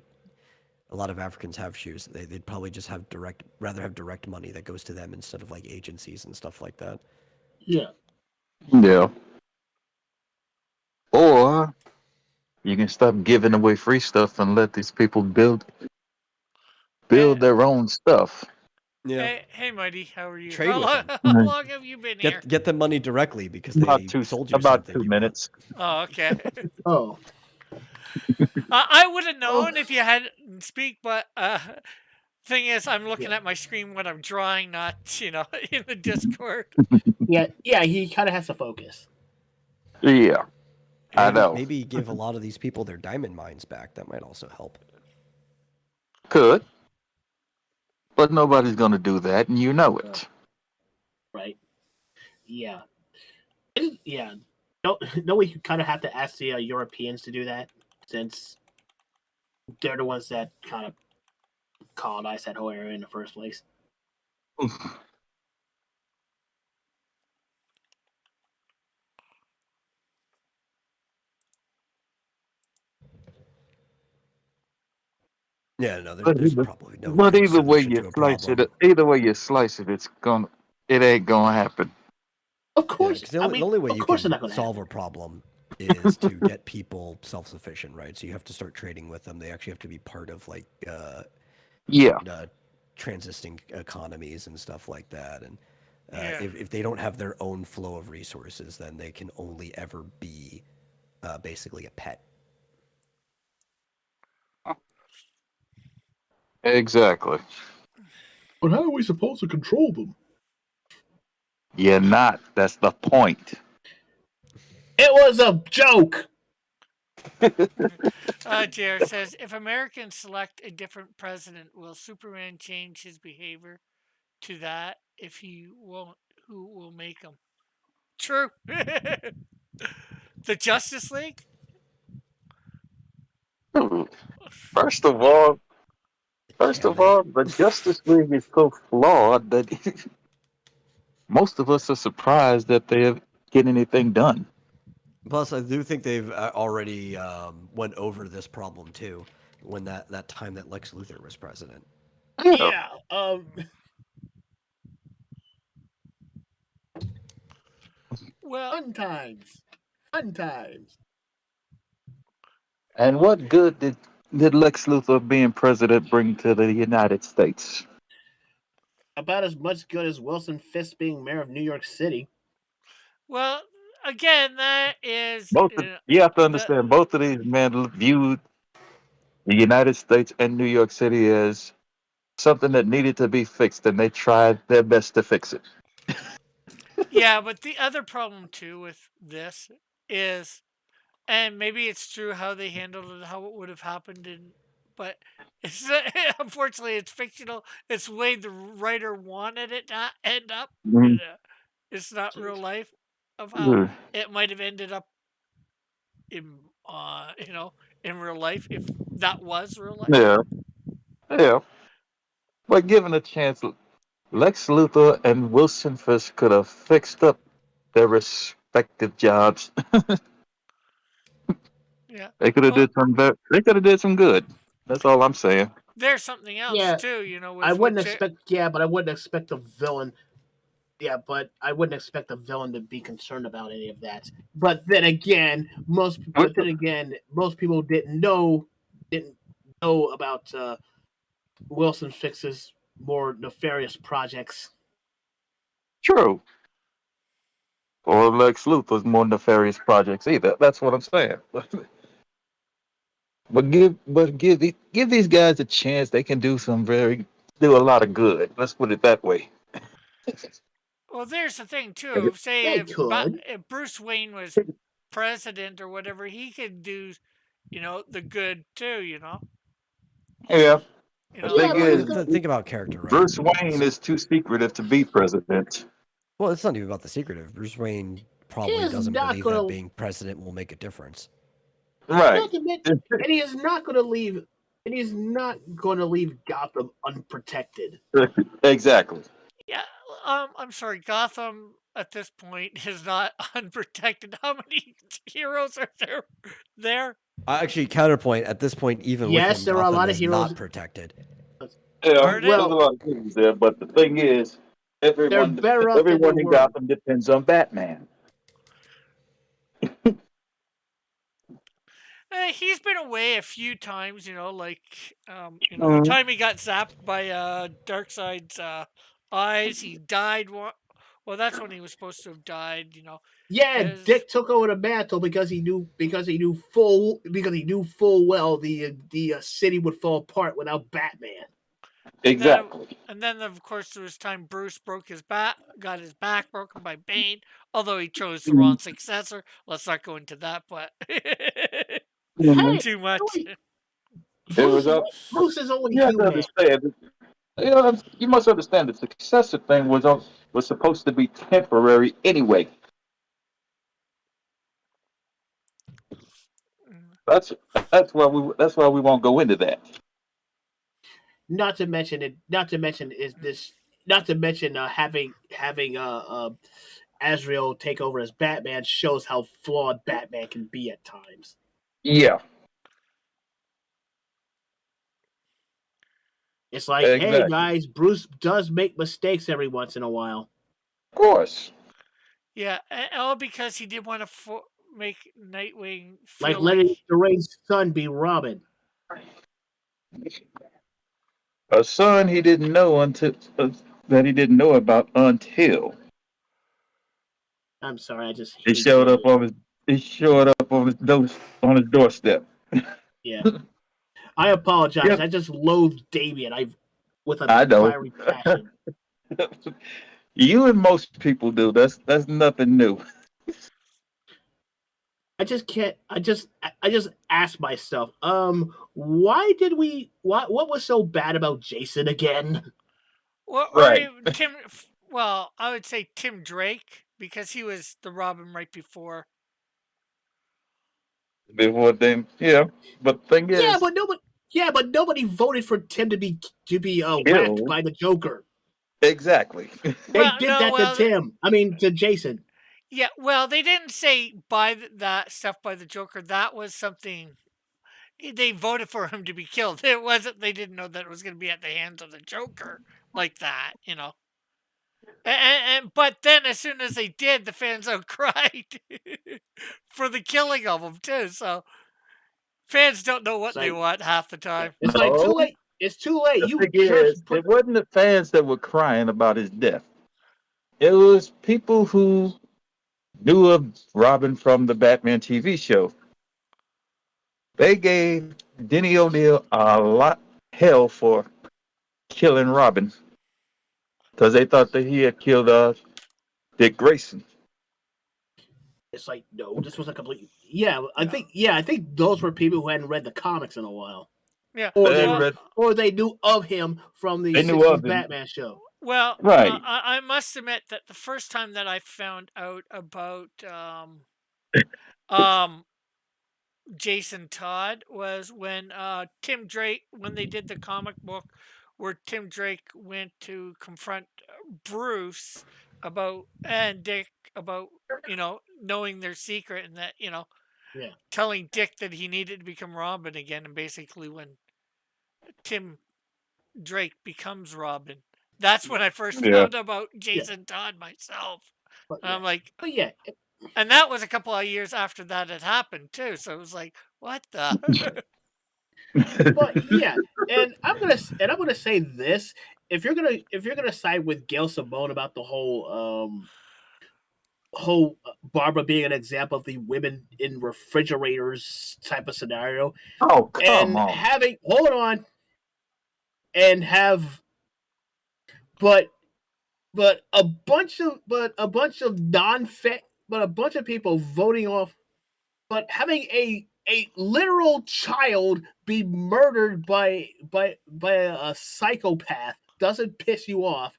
a lot of Africans have shoes. They'd probably just rather have direct money that goes to them instead of like agencies and stuff like that. Yeah. Yeah. Or you can stop giving away free stuff and let these people build their own stuff. Yeah. Hey, Mighty, how are you? Trade with them. How long have you been here? Get the money directly because they sold you about something. 2 minutes. Oh, okay. Oh. I would have known if you had speak, but thing is, I'm looking at my screen when I'm drawing, not in the Discord. Yeah. He kind of has to focus. Yeah. I know. Maybe give a lot of these people their diamond mines back. That might also help. Could. But nobody's going to do that, and you know it. Right. Yeah. Yeah. No, we kind of have to ask the Europeans to do that, since they're the ones that kind of colonized that whole area in the first place. Yeah, no, there's probably no. But good either way solution to you a slice problem. it, it ain't gonna happen. Of Yeah, course. 'cause the only way of you course can it's not going to solve happen. a problem is to get people self-sufficient, right? So you have to start trading with them. They actually have to be part of like Yeah. transisting economies and stuff like that. And Yeah. if they don't have their own flow of resources, then they can only ever be basically a pet. Exactly. But how are we supposed to control them? You're not. That's the point. It was a joke. JR says, if Americans select a different president, will Superman change his behavior to that? If he won't, who will make him? True. The Justice League? First of all, Yeah, they. the Justice League is so flawed that most of us are surprised that they get anything done. Plus, I do think they've already went over this problem too, when that time that Lex Luthor was president. Yeah. Yeah. Well, Fun times. Fun times. And what good did Lex Luthor being president bring to the United States? About as much good as Wilson Fisk being mayor of New York City. well, again, that is You have to the understand, both of these men viewed the United States and New York City as something that needed to be fixed, and they tried their best to fix it. yeah, but the other problem too with this is, and maybe it's true how they handled it, how it would have happened, but it's unfortunately it's fictional. It's the way the writer wanted it to end up. Mhm. It's not real life of how Yeah. it might have ended up in in real life if that was real life. Yeah, yeah. But given a chance, Lex Luthor and Wilson Fisk could have fixed up their respective jobs. Yeah. They could have Well, did some They could have did some good. That's all I'm saying. there's something else Yeah. too. I With wouldn't what expect. Yeah, but I wouldn't expect the villain. Yeah, but I wouldn't expect the villain to be concerned about any of that. But then again, most people didn't know about Wilson Fisk's more nefarious projects. True. Or Lex Luthor's more nefarious projects either. That's what I'm saying. Give these guys a chance. They can do do a lot of good. Let's put it that way. Well, there's the thing too. Say They could. if Bruce Wayne was president or whatever, he could do, the good too. Yeah. You The know, Yeah, thing but Well, he's is, gonna. think about character, right? Bruce Wayne is too secretive to be president. Well, it's not even about the secretive. Bruce Wayne probably He is doesn't not believe that gonna. being president will make a difference. Right. Not to mention, and he is not going to leave. And he's not going to leave Gotham unprotected. Exactly. yeah. I'm sorry, Gotham at this point is not unprotected. How many heroes are there? Actually, counterpoint at this point, even with Yes, him, there are a Gotham lot of is heroes. not protected. Yeah, Are there's they? a lot of things there, but the thing is, They're better off than they everyone in were. Gotham depends on Batman. He's been away a few times, like the Mhm. time he got zapped by Darkseid's eyes, he died. Well, that's when he was supposed to have died. Yeah, As Dick took over the mantle because he knew full well the city would fall apart without Batman. Exactly. and then of course there was time Bruce got his back broken by Bane, although he chose the wrong successor. Let's not go into that, but Mhm. Hey, too much. really, It was up. Bruce is only You have to human. understand. You must understand the successor thing was supposed to be temporary anyway. That's that's why we won't go into that. Not to mention having Azrael take over as Batman shows how flawed Batman can be at times. Yeah, It's like, hey exactly. guys, Bruce does make mistakes every once in a while. Of course. Yeah, all because he didn't want to make Nightwing Like feel letting like Deranged Son be Robin. A son he didn't know until that he didn't know about until I'm sorry, I just he hate showed up doing it. on his on his doorstep. Yeah. I apologize. Yep, I just loathe Damien. With a I know. fiery passion. You and most people do. That's nothing new. I just can't. I just ask myself, why did we? What was so bad about Jason again? or Right. even Tim. Well, I would say Tim Drake because he was the Robin right before. Before them, yeah. But the thing Yeah, is, but nobody. Yeah, but nobody voted for Tim to be whacked killed by the Joker. exactly. They Well, did no, that to well, Tim. I mean, to Jason. yeah, well, they didn't say buy that stuff by the Joker. That was something they voted for him to be killed. It wasn't. They didn't know that it was going to be at the hands of the Joker like that, you know. But then as soon as they did, the fans outcried for the killing of him too. So fans don't know It's what they like want half the time. it's like too No, late. It's too late. the You thing is, just it wasn't the fans that were crying about his death. It was people who knew of Robin from the Batman TV show. They gave Denny O'Neil a lot hell for killing Robin because they thought that he had killed Dick Grayson. It's like no, this was a complete. Yeah, I think those were people who hadn't read the comics in a while, Yeah. or They they Well, were, read, or they knew of him from the they knew '60s of him, Batman show. well, right? I must admit that the first time that I found out about um, Jason Todd was when Tim Drake, when they did the comic book where Tim Drake went to confront Bruce about and Dick about knowing their secret and that Yeah, telling Dick that he needed to become Robin again, and basically when Tim Drake becomes Robin, that's when yeah, I first Yeah. found out about yeah, Jason Todd myself. but And yeah, I'm like, but yeah, and that was a couple of years after that had happened too. So it was like, what the? but yeah. And I'm gonna say this: if you're gonna side with Gail Simone about the whole Barbara being an example of the women in refrigerators type of scenario, Oh, come and on. having hold on and have but a bunch of people voting off, but having a literal child be murdered by a psychopath doesn't piss you off.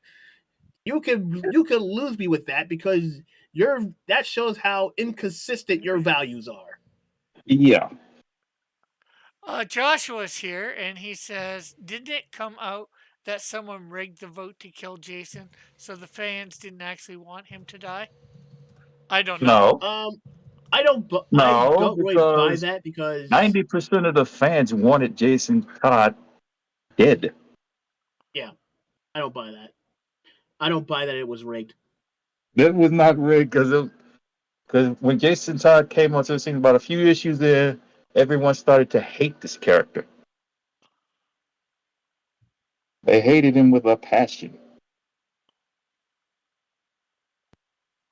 You can lose me with that because that shows how inconsistent your values are. Yeah. Joshua's here, and he says, didn't it come out that someone rigged the vote to kill Jason, so the fans didn't actually want him to die? I don't know. No, I no, don't really buy because that because 90% of the fans wanted Jason Todd dead. yeah, I don't buy that. I don't buy that it was rigged. That was not rigged because when Jason Todd came onto the scene, about a few issues there, everyone started to hate this character. They hated him with a passion.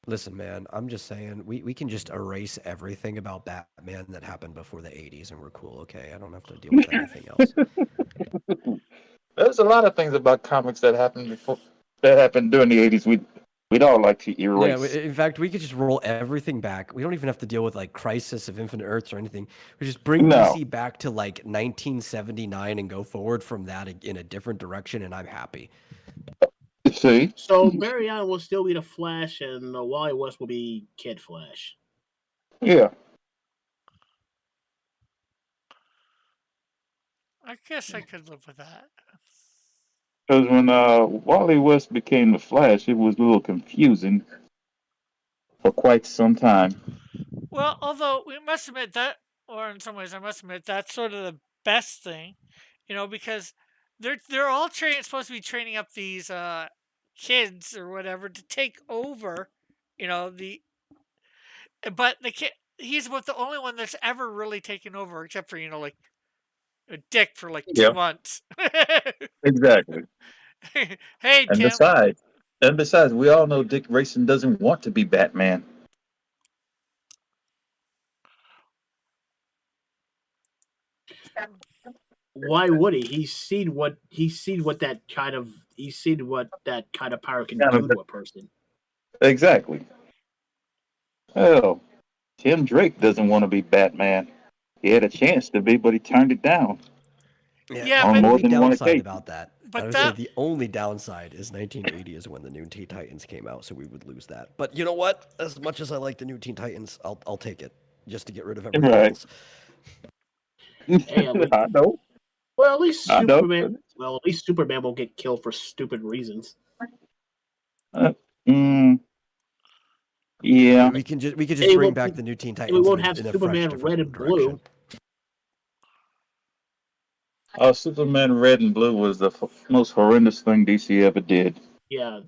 Listen, man, I'm just saying we can just erase everything about Batman that happened before the 80s and we're cool, okay? I don't have to deal with anything else. There's a lot of things about comics that happened during the 80s we'd all like to Yeah, erase. in fact, we could just roll everything back. We don't even have to deal with like Crisis of Infinite Earths or anything. We just bring No. DC back to like 1979 and go forward from that in a different direction, and I'm happy. See? So Barry Allen will still be the Flash, and Wally West will be Kid Flash. Yeah. I guess I could live with that. Because when Wally West became the Flash, it was a little confusing for quite some time. Well, although we must admit that, or in some ways, I must admit that's sort of the best thing, because they're all supposed to be training up these kids or whatever to take over, the but the kid he's about the only one that's ever really taken over, except for like a Dick for like Yeah, 2 months. exactly. Hey And Tim. besides, we all know Dick Grayson doesn't want to be Batman. Why would he? He's seen what that kind of power can Kind do of to a person. exactly. Hell, Tim Drake doesn't want to be Batman. He had a chance to be, but he turned it down Yeah, on the but more only than one downside occasion. about that, I but would say that the only downside is 1980 is when the new Teen Titans came out, so we would lose that. But you know what? As much as I like the new Teen Titans, I'll take it just to get rid of everything Right. else. Hey, I know. well, at least I know. Superman. Well, at least Superman will get killed for stupid reasons. Mm, yeah. We could just And we bring won't back keep- the new Teen and we Titans won't have in a fresh, Superman different red and direction. blue. Oh, Superman Red and Blue was the most horrendous thing DC ever did. Yeah,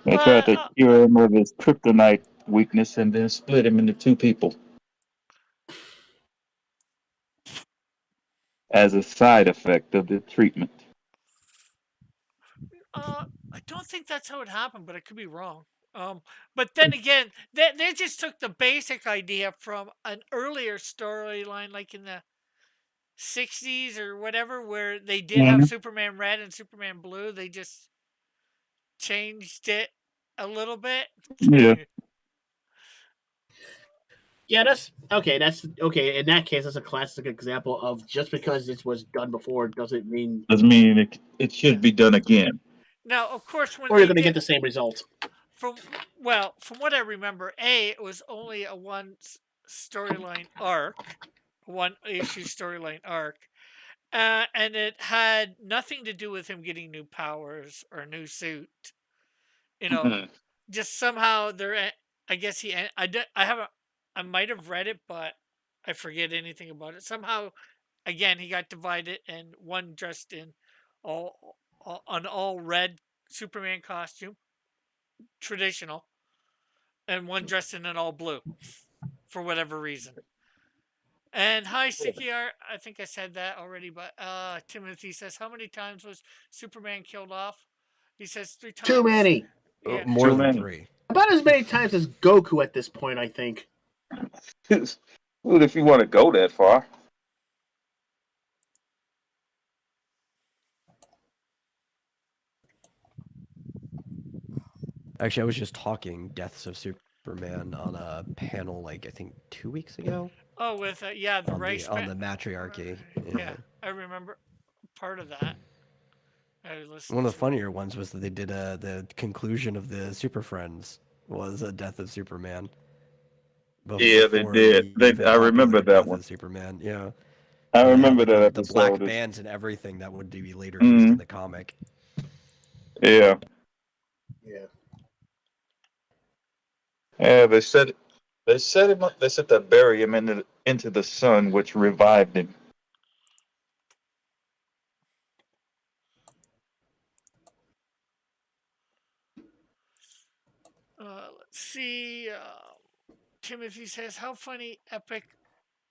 They tried but to cure him of his kryptonite weakness and then split him into two people as a side effect of the treatment. I don't think that's how it happened, but I could be wrong. But then again, they just took the basic idea from an earlier storyline, like in the 60s or whatever, where they did have Mhm. Superman Red and Superman Blue. They just changed it a little bit. Yeah. yeah. That's okay. That's okay. In that case, that's a classic example of just because this was done before doesn't mean Doesn't mean it should be done again. Now, of course, when or you're they going to get did, the same result. from what I remember, it was only a storyline arc, one issue storyline arc, and it had nothing to do with him getting new powers or a new suit. Mhm. Just somehow I guess I haven't. I might have read it, but I forget anything about it. Somehow, again, he got divided, and one dressed in an all red Superman costume, traditional, and one dressed in an all blue for whatever reason. And hi, CKR. I think I said that already, but Timothy says, how many times was Superman killed off? He says 3 times. Too many. Yeah. More Too than many. 3. About as many times as Goku at this point, I think. Well, if you want to go that far. Actually, I was just talking Deaths of Superman on a panel, like I think 2 weeks ago. Oh, with the on Reichsman. the matriarchy. Yeah, I remember part of that. I listened One of the to. funnier ones was that they did the conclusion of the Super Friends was a Death of Superman. Yeah, they before did. the even I remember popular that Death one. of Superman. Yeah, I and they had, remember like, that the black episode. bands and everything that would be later used in the comic. Yeah. Yeah. Yeah, they set him up. They said to bury him into the sun, which revived him. Let's see. Timothy says, "How funny epic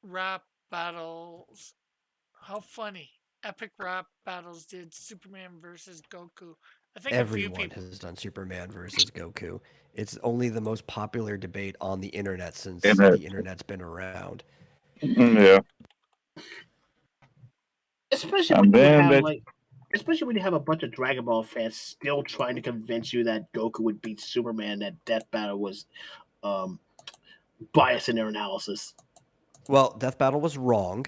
rap battles? How funny epic rap battles did Superman versus Goku?" I think a few Everyone people. has done Superman versus Goku. It's only the most popular debate on the internet since Internet. the internet's been around. Yeah. Especially And when you then have they- especially when you have a bunch of Dragon Ball fans still trying to convince you that Goku would beat Superman, that Death Battle was biased in their analysis. Well, Death Battle was wrong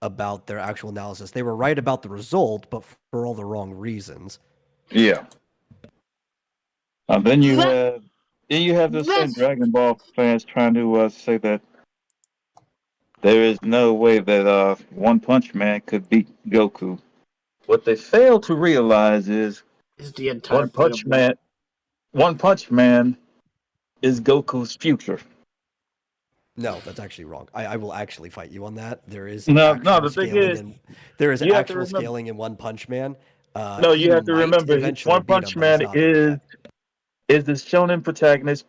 about their actual analysis. They were right about the result, but for all the wrong reasons. Yeah. And then you have the same That's- Dragon Ball fans trying to say that there is no way that One Punch Man could beat Goku. What they fail to realize is Is the entire One Punch Man is Goku's future. No, that's actually wrong. I will actually fight you on that. There is No, actual the thing scaling is, there is you have to actual remember- scaling in One Punch Man. No, he you have to might remember, eventually One beat him, Punch but he's Man not there yet. is the shonen protagonist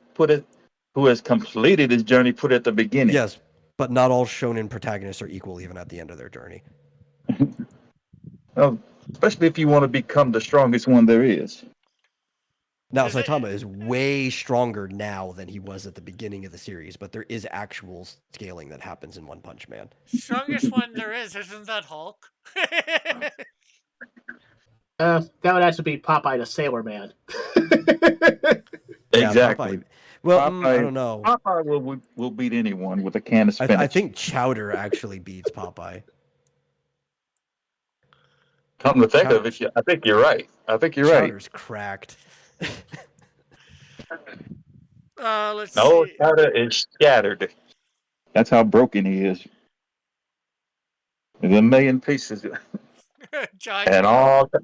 who has completed his journey put at the beginning. Yes, but not all shonen protagonists are equal even at the end of their journey. Well, especially if you want to become the strongest one there is. Now, Is it- Saitama is way stronger now than he was at the beginning of the series, but there is actual scaling that happens in One Punch Man. Strongest one there is, isn't that Hulk? That would actually be Popeye the Sailor Man. Yeah, Exactly. Popeye. Well, I Popeye- don't know. Popeye will beat anyone with a can of spinach. I think Chowder actually beats Popeye. Come to think of it, I think you're right. Chowder's cracked. Let's No, see. Chowder is scattered. That's how broken he is. In a million pieces Joshua.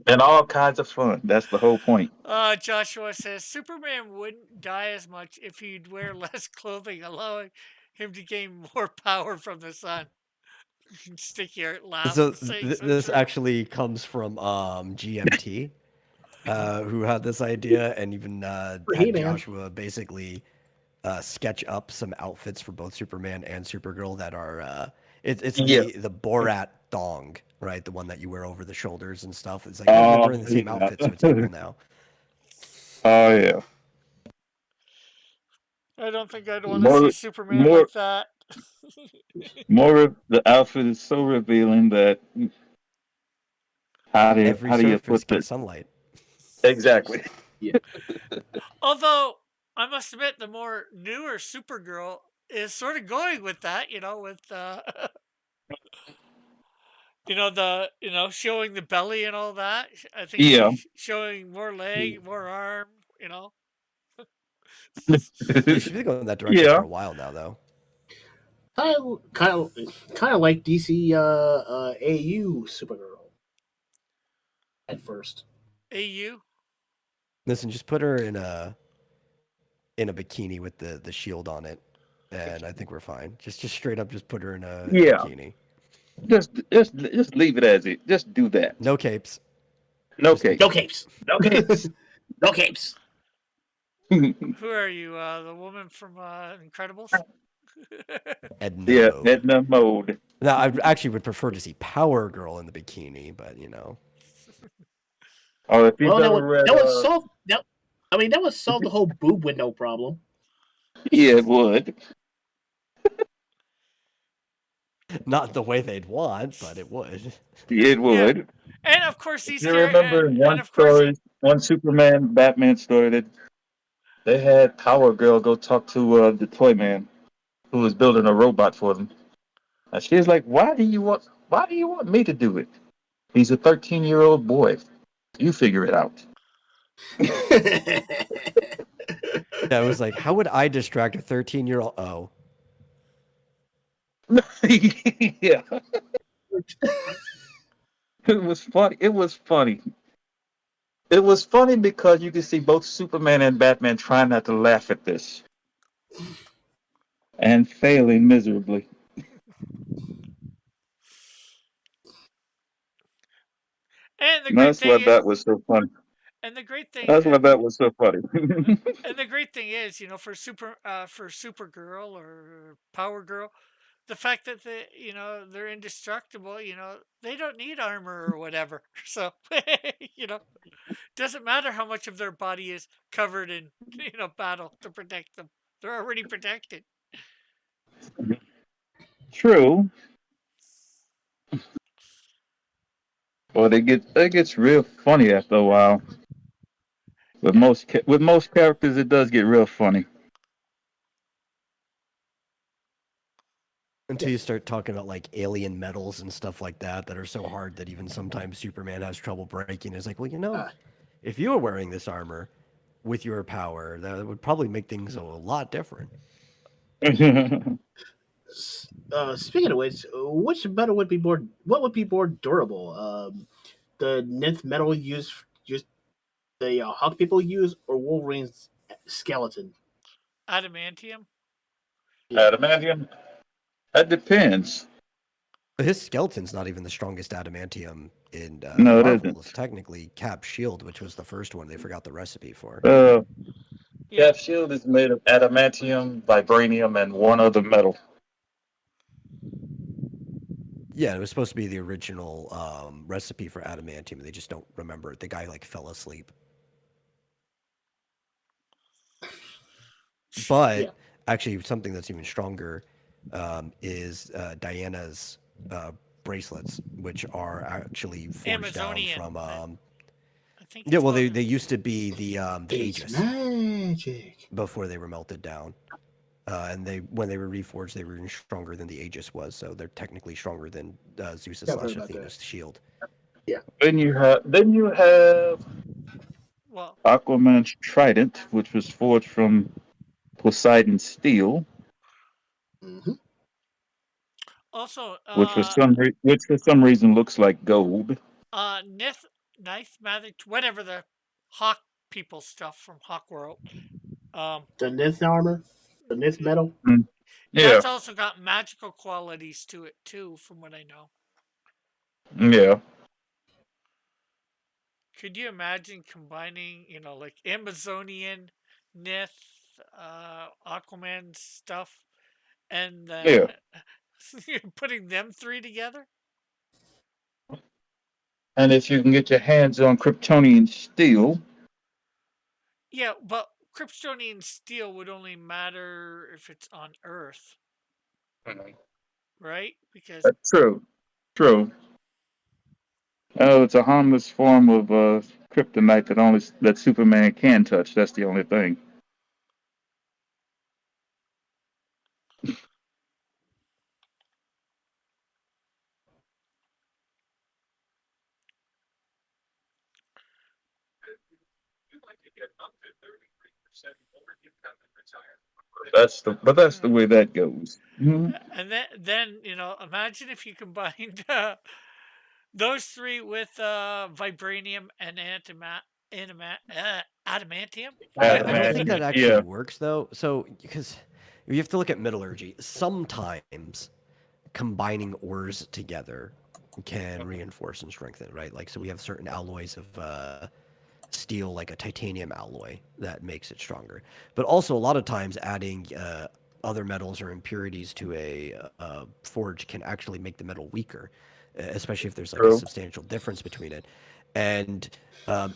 and all kinds of fun. That's the whole point. Joshua says Superman wouldn't die as much if he'd wear less clothing, allowing him to gain more power from the sun. Sticky Art laughs. So saying so this true. actually comes from GMT, who had this idea, and even had He-Man. Joshua basically sketch up some outfits for both Superman and Supergirl that are it's Yeah. the Borat thong, right? The one that you wear over the shoulders and stuff. It's like they're wearing the same yeah. outfit, so it's cool now. Oh yeah. I don't think I'd want to More- see Superman more- like that. The outfit is so revealing that how do Every you surface put gets this sunlight. exactly? Although I must admit, the more newer Supergirl is sort of going with that, with showing the belly and all that. I think Yeah. she's showing more leg, more arm. She's been going that direction Yeah. for a while now, though. Kind of like DC AU Supergirl at first. AU. Listen, just put her in a bikini with the shield on it, and I think we're fine. Just straight up, just put her in a Yeah. bikini. Just leave it as it. Just do that. No capes. No Just- cake. No capes. No capes. No capes. Who are you? The woman from Incredibles? Edna Yeah, mode. Edna mode. Now, I actually would prefer to see Power Girl in the bikini, but Or if you've Well, ever read, that would solve. That would solve the whole boob window problem. yeah, it would. not the way they'd want, but it would. It would. And of course, these You remember and one of course, story, one Superman Batman story that they had Power Girl go talk to the toy man who was building a robot for them. And she was like, why do you want me to do it? He's a 13-year-old boy. You figure it out. Yeah, it was like, how would I distract a 13-year-old? Oh, Yeah. It was funny. It was funny. It was funny because you could see both Superman and Batman trying not to laugh at this. And failing miserably. and the great That's thing why is, that was so funny. and the great thing, That's why that was so funny. and the great thing is, for Supergirl or Power Girl, the fact that they're indestructible, they don't need armor or whatever. So, doesn't matter how much of their body is covered in, battle to protect them. They're already protected. True. But it gets real funny after a while. With most characters, it does get real funny. until you start talking about like alien metals and stuff like that are so hard that even sometimes Superman has trouble breaking. It's like, well, if you were wearing this armor with your power, that would probably make things a lot different. Speaking of which metal would be more? What would be more durable? The nth metal used the Hawk people use, or Wolverine's skeleton? Adamantium. Adamantium? That depends. But his skeleton's not even the strongest adamantium in No, it Marvel. isn't. It's technically Cap's shield, which was the first one they forgot the recipe for. Yeah. Cap shield is made of adamantium, vibranium, and one other metal. Yeah, it was supposed to be the original recipe for adamantium. They just don't remember it. The guy like fell asleep. But Yeah. actually, something that's even stronger is Diana's bracelets, which are actually forged down Amazonian. from. I think. Yeah, it's well, called they used to be the It's Aegis magic. before they were melted down. And when they were reforged, they were even stronger than the Aegis was. So they're technically stronger than Zeus Yeah, I've slash heard about Athena's shield. Then you have Well, Aquaman's trident, which was forged from Poseidon's steel, Hmm. also, which for some reason looks like gold. Nith Magic, whatever the Hawk people stuff from Hawk World. The Nith armor, the Nith metal. Yeah, That's also got magical qualities to it too, from what I know. yeah. Could you imagine combining, like Amazonian, Nith, Aquaman stuff, and then Yeah. putting them three together? And if you can get your hands on Kryptonian steel, Yeah, but Kryptonian steel would only matter if it's on Earth, right? Because that's true. True. Oh, it's a harmless form of kryptonite that Superman can touch. That's the only thing. That's the way that goes. Mhm. and then imagine if you combined those three with vibranium and adamantium. I don't think that Adamantium. actually Yeah. works though. So because you have to look at metallurgy. Sometimes combining ores together can reinforce and strengthen, right? Like, so we have certain alloys of steel, like a titanium alloy, that makes it stronger. But also, a lot of times, adding other metals or impurities to a forge can actually make the metal weaker, especially if there's like a True. substantial difference between it. And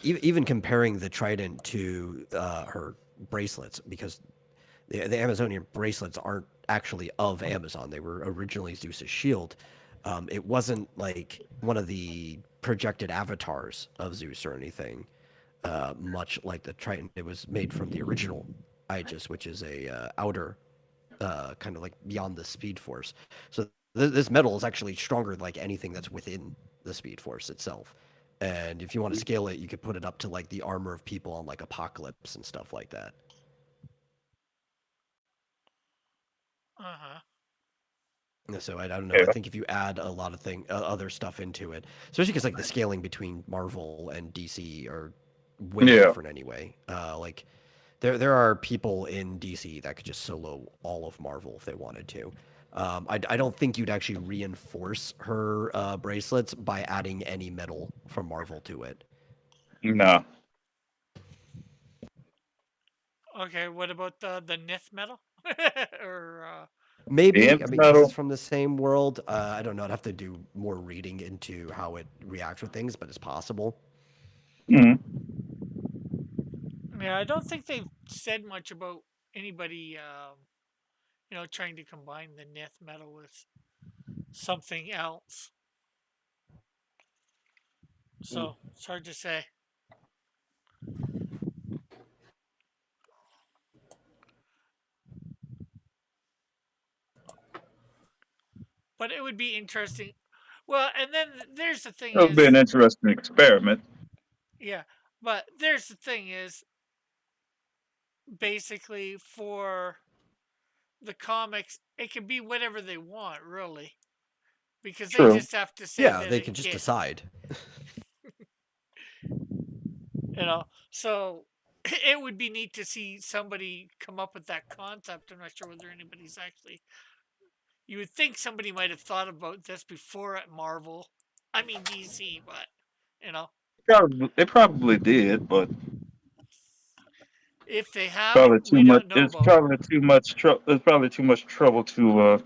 even comparing the trident to her bracelets, because the Amazonian bracelets aren't actually of Amazon. They were originally Zeus's shield. It wasn't like one of the projected avatars of Zeus or anything. Much like the Triton, it was made from the original Aegis, which is a outer kind of like beyond the Speed Force. So this metal is actually stronger than like anything that's within the Speed Force itself. And if you want to scale it, you could put it up to like the armor of people on like Apocalypse and stuff like that. Uh-huh. So I don't know. Yeah. I think if you add a lot of other stuff into it, especially because like the scaling between Marvel and DC are way Yeah. different anyway. Like there are people in DC that could just solo all of Marvel if they wanted to. I don't think you'd actually reinforce her bracelets by adding any metal from Marvel to it. No. Okay, what about the Nith metal? or Maybe, The I mean, because metal. it's from the same world. I don't know. I'd have to do more reading into how it reacts with things, but it's possible. Mhm. yeah, I don't think they've said much about anybody, trying to combine the Nith metal with something else. So it's hard to say. But it would be interesting. Well, and then there's the thing It would be is, an interesting experiment. yeah, but there's the thing is, basically for the comics, it can be whatever they want, really, because they True. just have to say Yeah, that they it can just can, decide. So it would be neat to see somebody come up with that concept. I'm not sure whether anybody's actually. You would think somebody might have thought about this before at Marvel. I mean DC, but you know. They probably did, but If they have, Probably too we much. don't know It's about. probably too much trouble. It's probably too much trouble to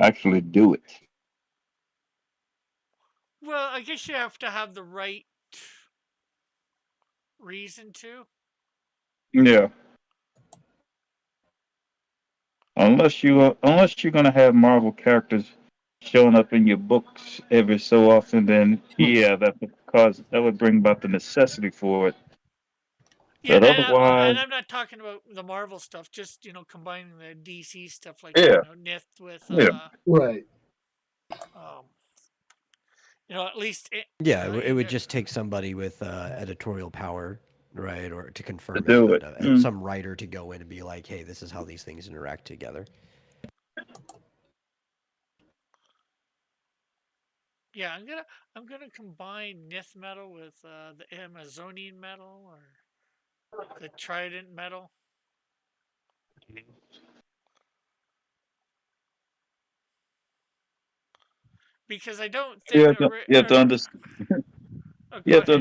actually do it. Well, I guess you have to have the right reason to. Yeah. Unless you're gonna have Marvel characters showing up in your books every so often, then yeah, that would bring about the necessity for it. Yeah, But and otherwise, I'm not talking about the Marvel stuff. Just combining the DC stuff, like yeah, Nith with yeah, Right. um, at least Yeah, it would either. just take somebody with editorial power, right, or to to confirm it, do but it. some writer to go in and be like, "Hey, this is how these things interact together." Yeah, I'm gonna combine Nith metal with the Amazonian metal or the Trident metal. Because I don't think. You have to understand. Oh, You go have to ahead.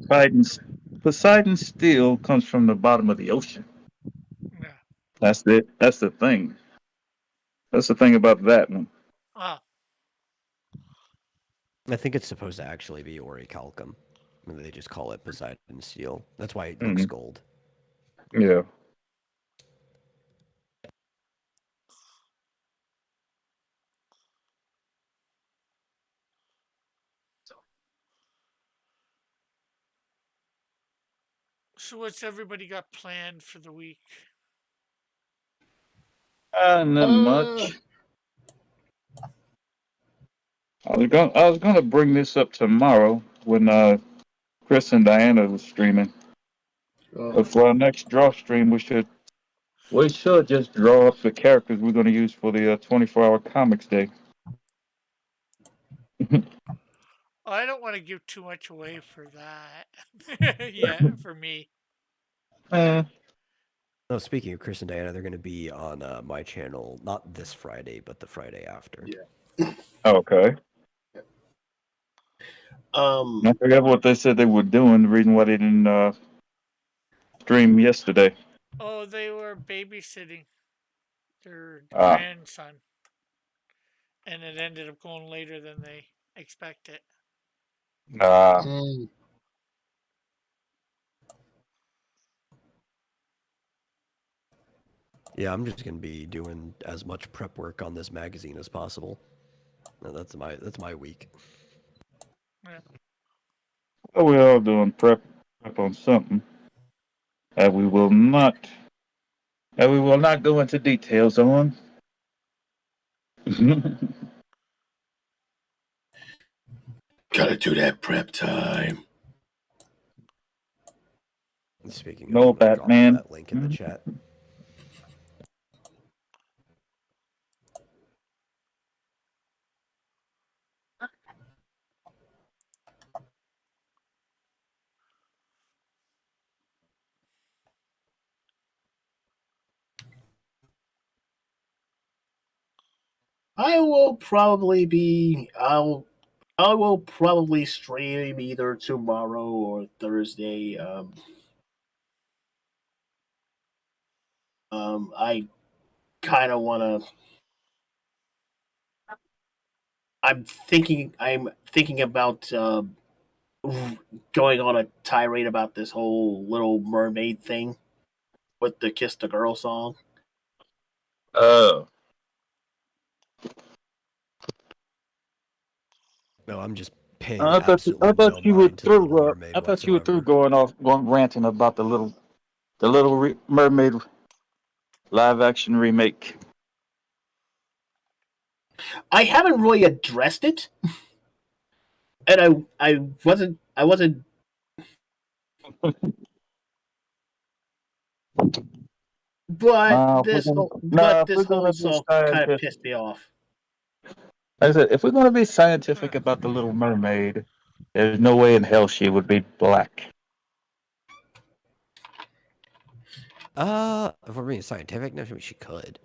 understand. Poseidon steel comes from the bottom of the ocean. Yeah. That's it. That's the thing. That's the thing about that one. Ah, I think it's supposed to actually be orichalcum. I mean, they just call it Poseidon steel. That's why it looks Mhm. gold. Yeah. so what's everybody got planned for the week? Not much. I was gonna bring this up tomorrow when Chris and Diana was streaming. But for our next draw stream, we should just draw up the characters we're gonna use for the 24-hour comics day. I don't want to give too much away for that. Yeah, for me. Eh, Oh, speaking of Chris and Diana, they're going to be on my channel not this Friday, but the Friday after. Yeah. okay. I forget what they said they were doing. The reason why they didn't stream yesterday. Oh, they were babysitting their Ah. grandson, and it ended up going later than they expected. Ah. Yeah, I'm just going to be doing as much prep work on this magazine as possible. That's my week. Yeah. Well, we're all doing prep on something that we will not go into details on. Gotta do that prep time. And speaking of, No, I'm gonna drop Batman. that link in the chat. I will probably stream either tomorrow or Thursday. I kind of want to. I'm thinking about going on a tirade about this whole Little Mermaid thing with the "Kiss the Girl" song. Oh. No, I'm just paying I thought absolutely no you were mind to the Little through. Mermaid I thought you were through whatsoever. going ranting about the Little Mermaid live action remake. I haven't really addressed it, and I wasn't. But this whole song kind of pissed me off. Like I said, if we're going to be scientific about the Little Mermaid, there's no way in hell she would be black. If we're being scientific, no, I mean, she could.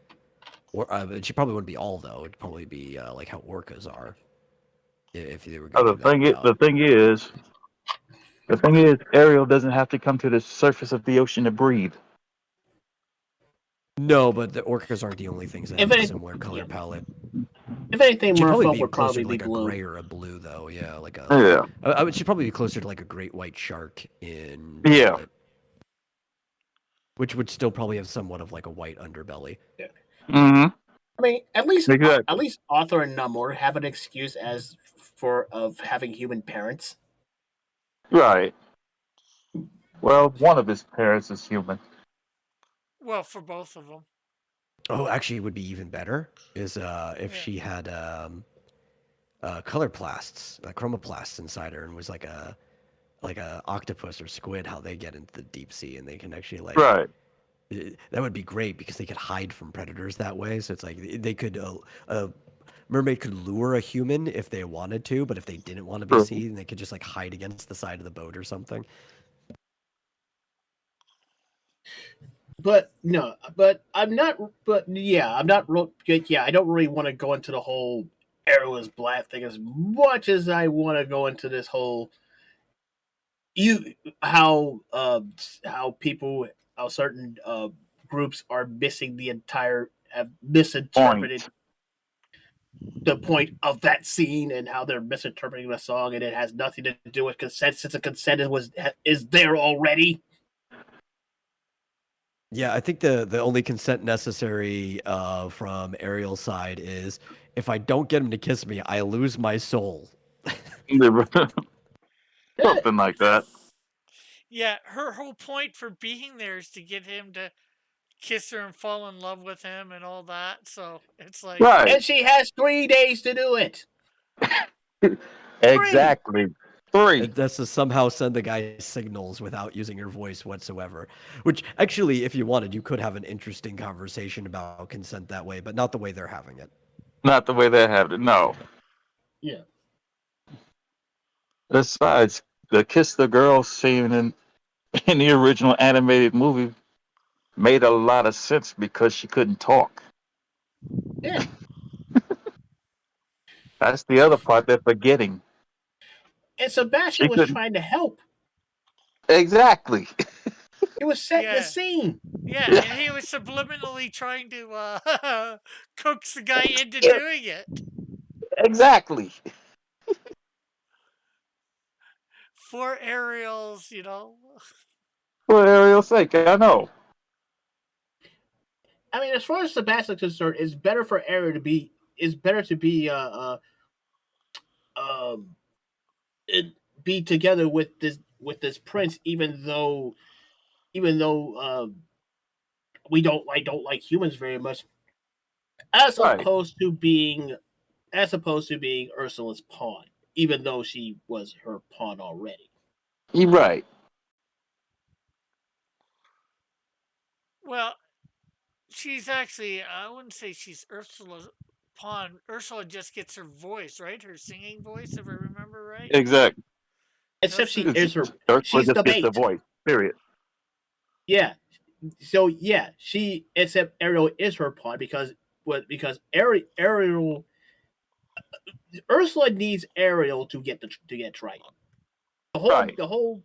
Or but she probably wouldn't be all though. It'd probably be like how orcas are. If they were going The thing is, Ariel doesn't have to come to the surface of the ocean to breathe. No, but the orcas aren't the only things that If have a any- similar color palette. If anything, She'd probably Merfolk be would closer probably to be like a blue. gray or a blue, though. Yeah, like a. Yeah. I would. She'd probably be closer to like a great white shark in Yeah. Violet, which would still probably have somewhat of like a white underbelly. Mm-hmm. I mean, at least Exactly. Arthur and Namor have an excuse as for of having human parents. Right. Well, one of his parents is human. Well, for both of them. Oh, actually, it would be even better is if Yeah. she had color plasts, chromoplasts inside her, and was like a octopus or squid, how they get into the deep sea, and they can actually like Right. that would be great because they could hide from predators that way. So it's like they could a mermaid could lure a human if they wanted to, but if they didn't want to be True. seen, they could just like hide against the side of the boat or something. But no, but I'm not. But yeah, I'm not. Yeah, I don't really want to go into the whole Arrow is black thing as much as I want to go into this whole how people, how certain groups are missing the entire, have misinterpreted the point of that scene, and how they're misinterpreting the song, and it has nothing to do with consent, since the consent is there already. Yeah, I think the only consent necessary from Ariel's side is if I don't get him to kiss me, I lose my soul. Something like that. Yeah, her whole point for being there is to get him to kiss her and fall in love with him and all that. So it's like, Right. And she has 3 days to do it. Exactly. 3. That's to somehow send the guy signals without using her voice whatsoever. Which actually, if you wanted, you could have an interesting conversation about consent that way, but not the way they're having it. Not the way they have it. No. Yeah. Besides, the kiss the girl scene in the original animated movie made a lot of sense because she couldn't talk. Yeah. That's the other part they're forgetting. And Sebastian She was couldn't- trying to help. Exactly. It was setting Yeah. the scene. yeah, and he was subliminally trying to coax the guy into doing it Exactly. for Ariel's, For Ariel's sake, I know. I mean, as far as Sebastian's concerned, it's better for Ariel to be. It's better to be be together with this prince, even though we don't like humans very much, as Right. opposed to being Ursula's pawn, even though she was her pawn already. You're right. Well, she's actually, I wouldn't say she's Ursula's pawn. Ursula just gets her voice, right? Her singing voice, if I remember right. Exactly. Except she It's- is her. Ursula She's just the gets the bait. voice. Period. Yeah. So yeah, except Ariel is her pawn because Ariel Ursula needs Ariel to get Triton. Right. The whole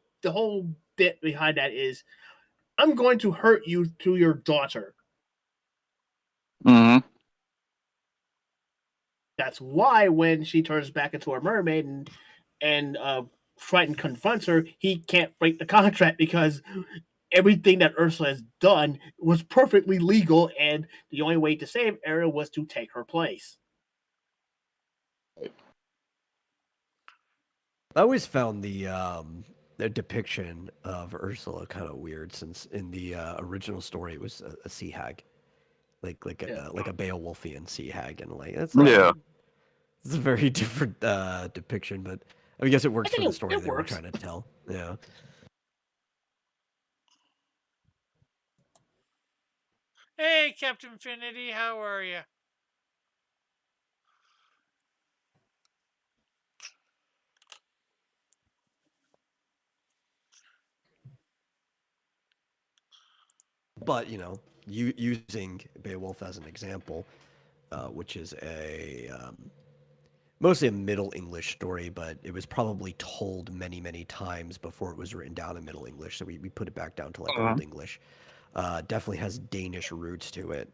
bit behind that is, I'm going to hurt you through your daughter. Mm-hmm. That's why when she turns back into a mermaid and Triton confronts her, he can't break the contract because everything that Ursula has done was perfectly legal, and the only way to save Ariel was to take her place. I always found the depiction of Ursula kind of weird, since in the original story it was a sea hag, like a Beowulfian sea hag, and like it's Yeah. it's a very different depiction, but I guess it works for think the story it they were works. trying to tell. Yeah. Hey, Captain Finity, how are you? But using Beowulf as an example, which is a mostly a Middle English story, but it was probably told many times before it was written down in Middle English. So we put it back down to like Old English. definitely has Danish roots to it,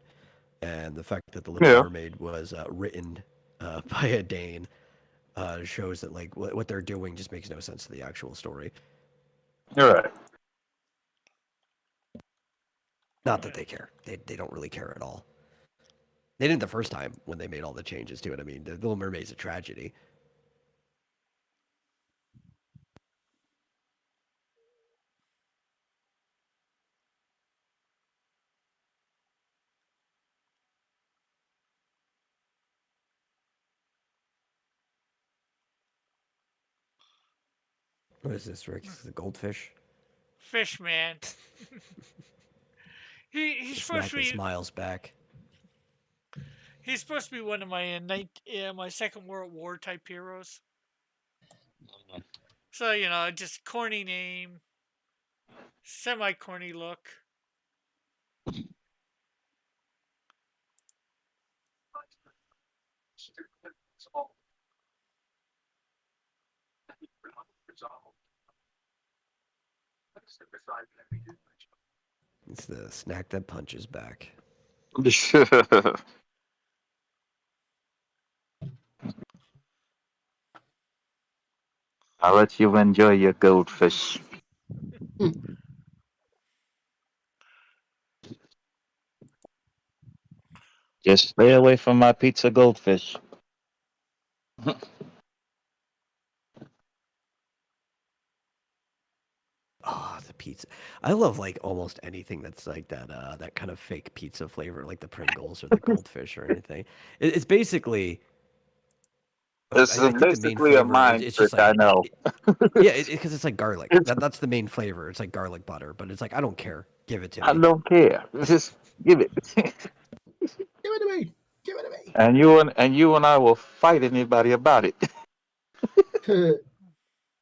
and the fact that the Little Yeah. Mermaid was written by a Dane shows that like what they're doing just makes no sense to the actual story. You're right. Not that they care; they don't really care at all. They didn't the first time when they made all the changes to it. I mean, the Little Mermaid's a tragedy. What is this, Rick? Is this a goldfish? Fish man. He's The supposed snack to that be smiles back. he's supposed to be one of my my Second World War type heroes. So just corny name, semi corny look. It's the snack that punches back. I'll let you enjoy your goldfish. Just stay away from my pizza goldfish. Oh, the pizza. I love like almost anything that's like that kind of fake pizza flavor, like the Pringles or the goldfish or anything. It's basically This I is think the main basically a flavor mind it's trick, just I like know. yeah, because it's like garlic. It's, That's the main flavor. It's like garlic butter, but it's like I don't care. Give it to I me. don't care. Just give it. Give it to me. Give it to me. and you and I will fight anybody about it.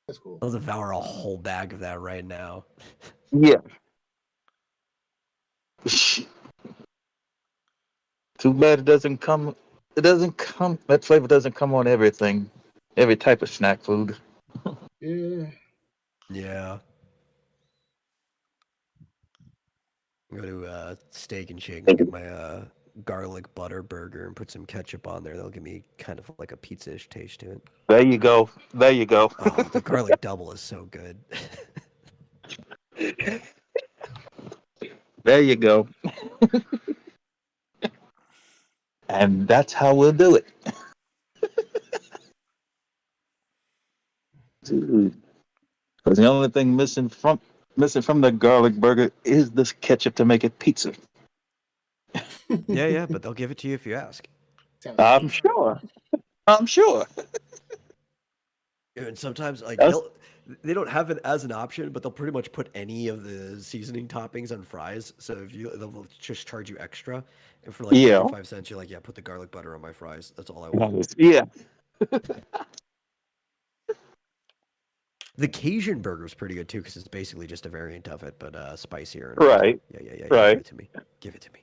That's cool. I'll devour a whole bag of that right now. Yeah. Too bad it doesn't come. It doesn't come. That flavor doesn't come on everything, every type of snack food. Yeah. Yeah. Go to Steak and Shake and get my garlic butter burger and put some ketchup on there. That'll give me kind of like a pizza-ish taste to it. There you go. There you go. Oh, the garlic double is so good. There you go. And that's how we'll do it. Because the only thing missing from the garlic burger is this ketchup to make it pizza. Yeah, but they'll give it to you if you ask. Sounds I'm good. sure. I'm sure. And sometimes like That's- they don't have it as an option, but they'll pretty much put any of the seasoning toppings on fries. So if they'll just charge you extra, and for like Yeah. 35 cents, you're like, yeah, put the garlic butter on my fries. That's all I want. Yeah. The Cajun burger is pretty good too, because it's basically just a variant of it, but spicier. And Right. Yeah. Right. Give it to me. Give it to me.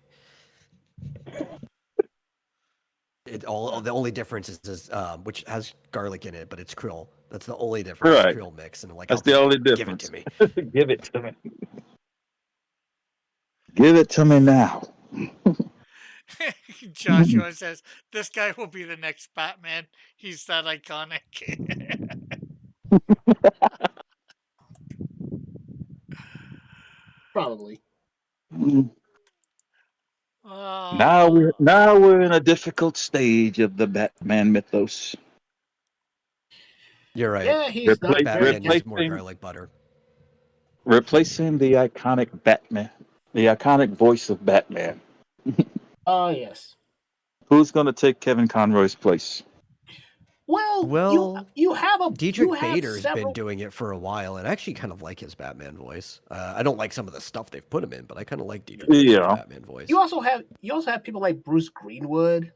The only difference is which has garlic in it, but it's krill. That's the only difference. Right. Krill mix, and I'm like, That's I'll the take only it. difference. Give it to me. Give it to me. Give it to me now. Joshua says this guy will be the next Batman. He's that iconic. Probably. Now we're in a difficult stage of the Batman mythos. You're right. Yeah, he's not Replace- very Batman needs more replacing- garlic butter. Replacing the iconic Batman, the iconic voice of Batman. Oh, yes. Who's going to take Kevin Conroy's place? Well, you have a Dietrich you have Bader's several- been doing it for a while, and I actually kind of like his Batman voice. I don't like some of the stuff they've put him in, but I kind of like Dietrich Bader's Yeah. Batman voice. You also have people like Bruce Greenwood.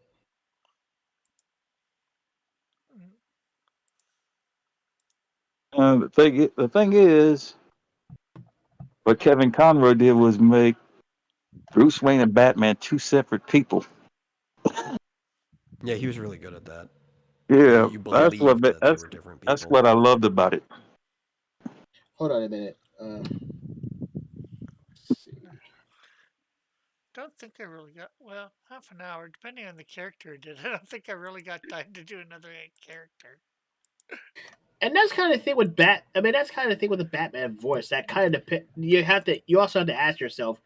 The thing is, what Kevin Conroy did was make Bruce Wayne and Batman two separate people. Yeah, he was really good at that. Yeah, You that's believed what that they that's were different people. that's what I loved about it. Hold on a minute. Let's see. don't think I really got half an hour, depending on the character I did. I don't think I really got time to do another character. And that's kind of thing with that's kind of thing with the Batman voice. That kind of you also have to ask yourself,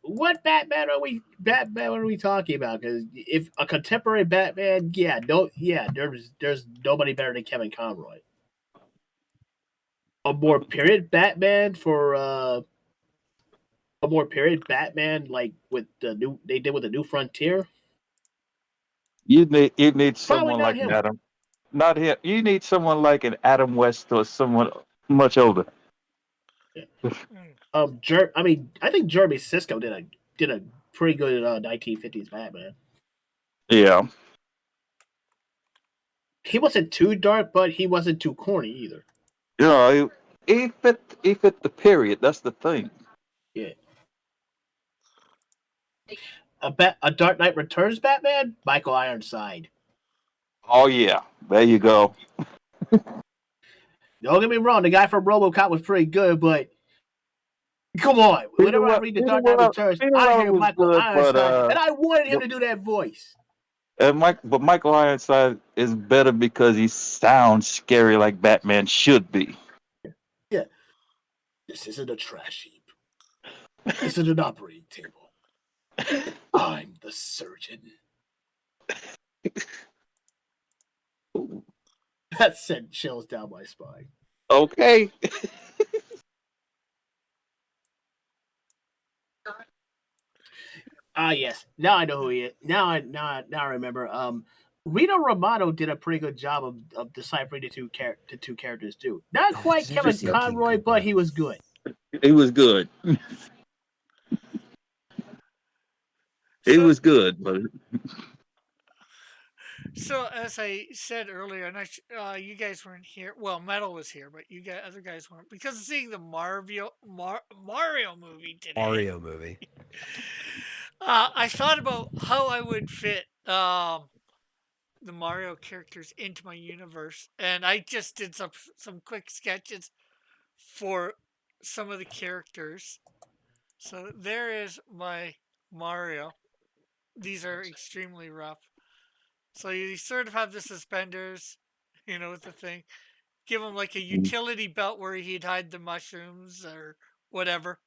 what Batman are we talking about? Because if a contemporary Batman, there's nobody better than Kevin Conroy. A more period Batman like with they did with the New Frontier. You need Probably someone not like him. an Adam. Not him. You need someone like an Adam West or someone much older. Mm. I think Jeremy Sisko did a pretty good 1950s Batman. Yeah. He wasn't too dark, but he wasn't too corny either. You know, he fit the period. That's the thing. Yeah. A Dark Knight Returns Batman, Michael Ironside. Oh yeah, there you go. Don't get me wrong, the guy from RoboCop was pretty good, but come on. Whenever I read the Dark Knight Returns, I hear Michael Ironside, and I wanted him to do that voice. But Michael Ironside is better because he sounds scary like Batman should be. Yeah. This isn't a trash heap. This is an operating table. I'm the surgeon. That sent chills down my spine. Okay. Yes. Now I know who he is. Now I remember. Reno Romano did a pretty good job of deciphering the two characters too. Not quite It's Kevin interesting. Conroy, but he was good. It was good. It So- was good, but So as I said earlier, and you guys weren't here. Well, Metal was here, but other guys weren't because of seeing the Mario movie today. Mario movie. I thought about how I would fit the Mario characters into my universe, and I just did some quick sketches for some of the characters. So there is my Mario. These are extremely rough. So you sort of have the suspenders, with the thing. Give him like a utility belt where he'd hide the mushrooms or whatever,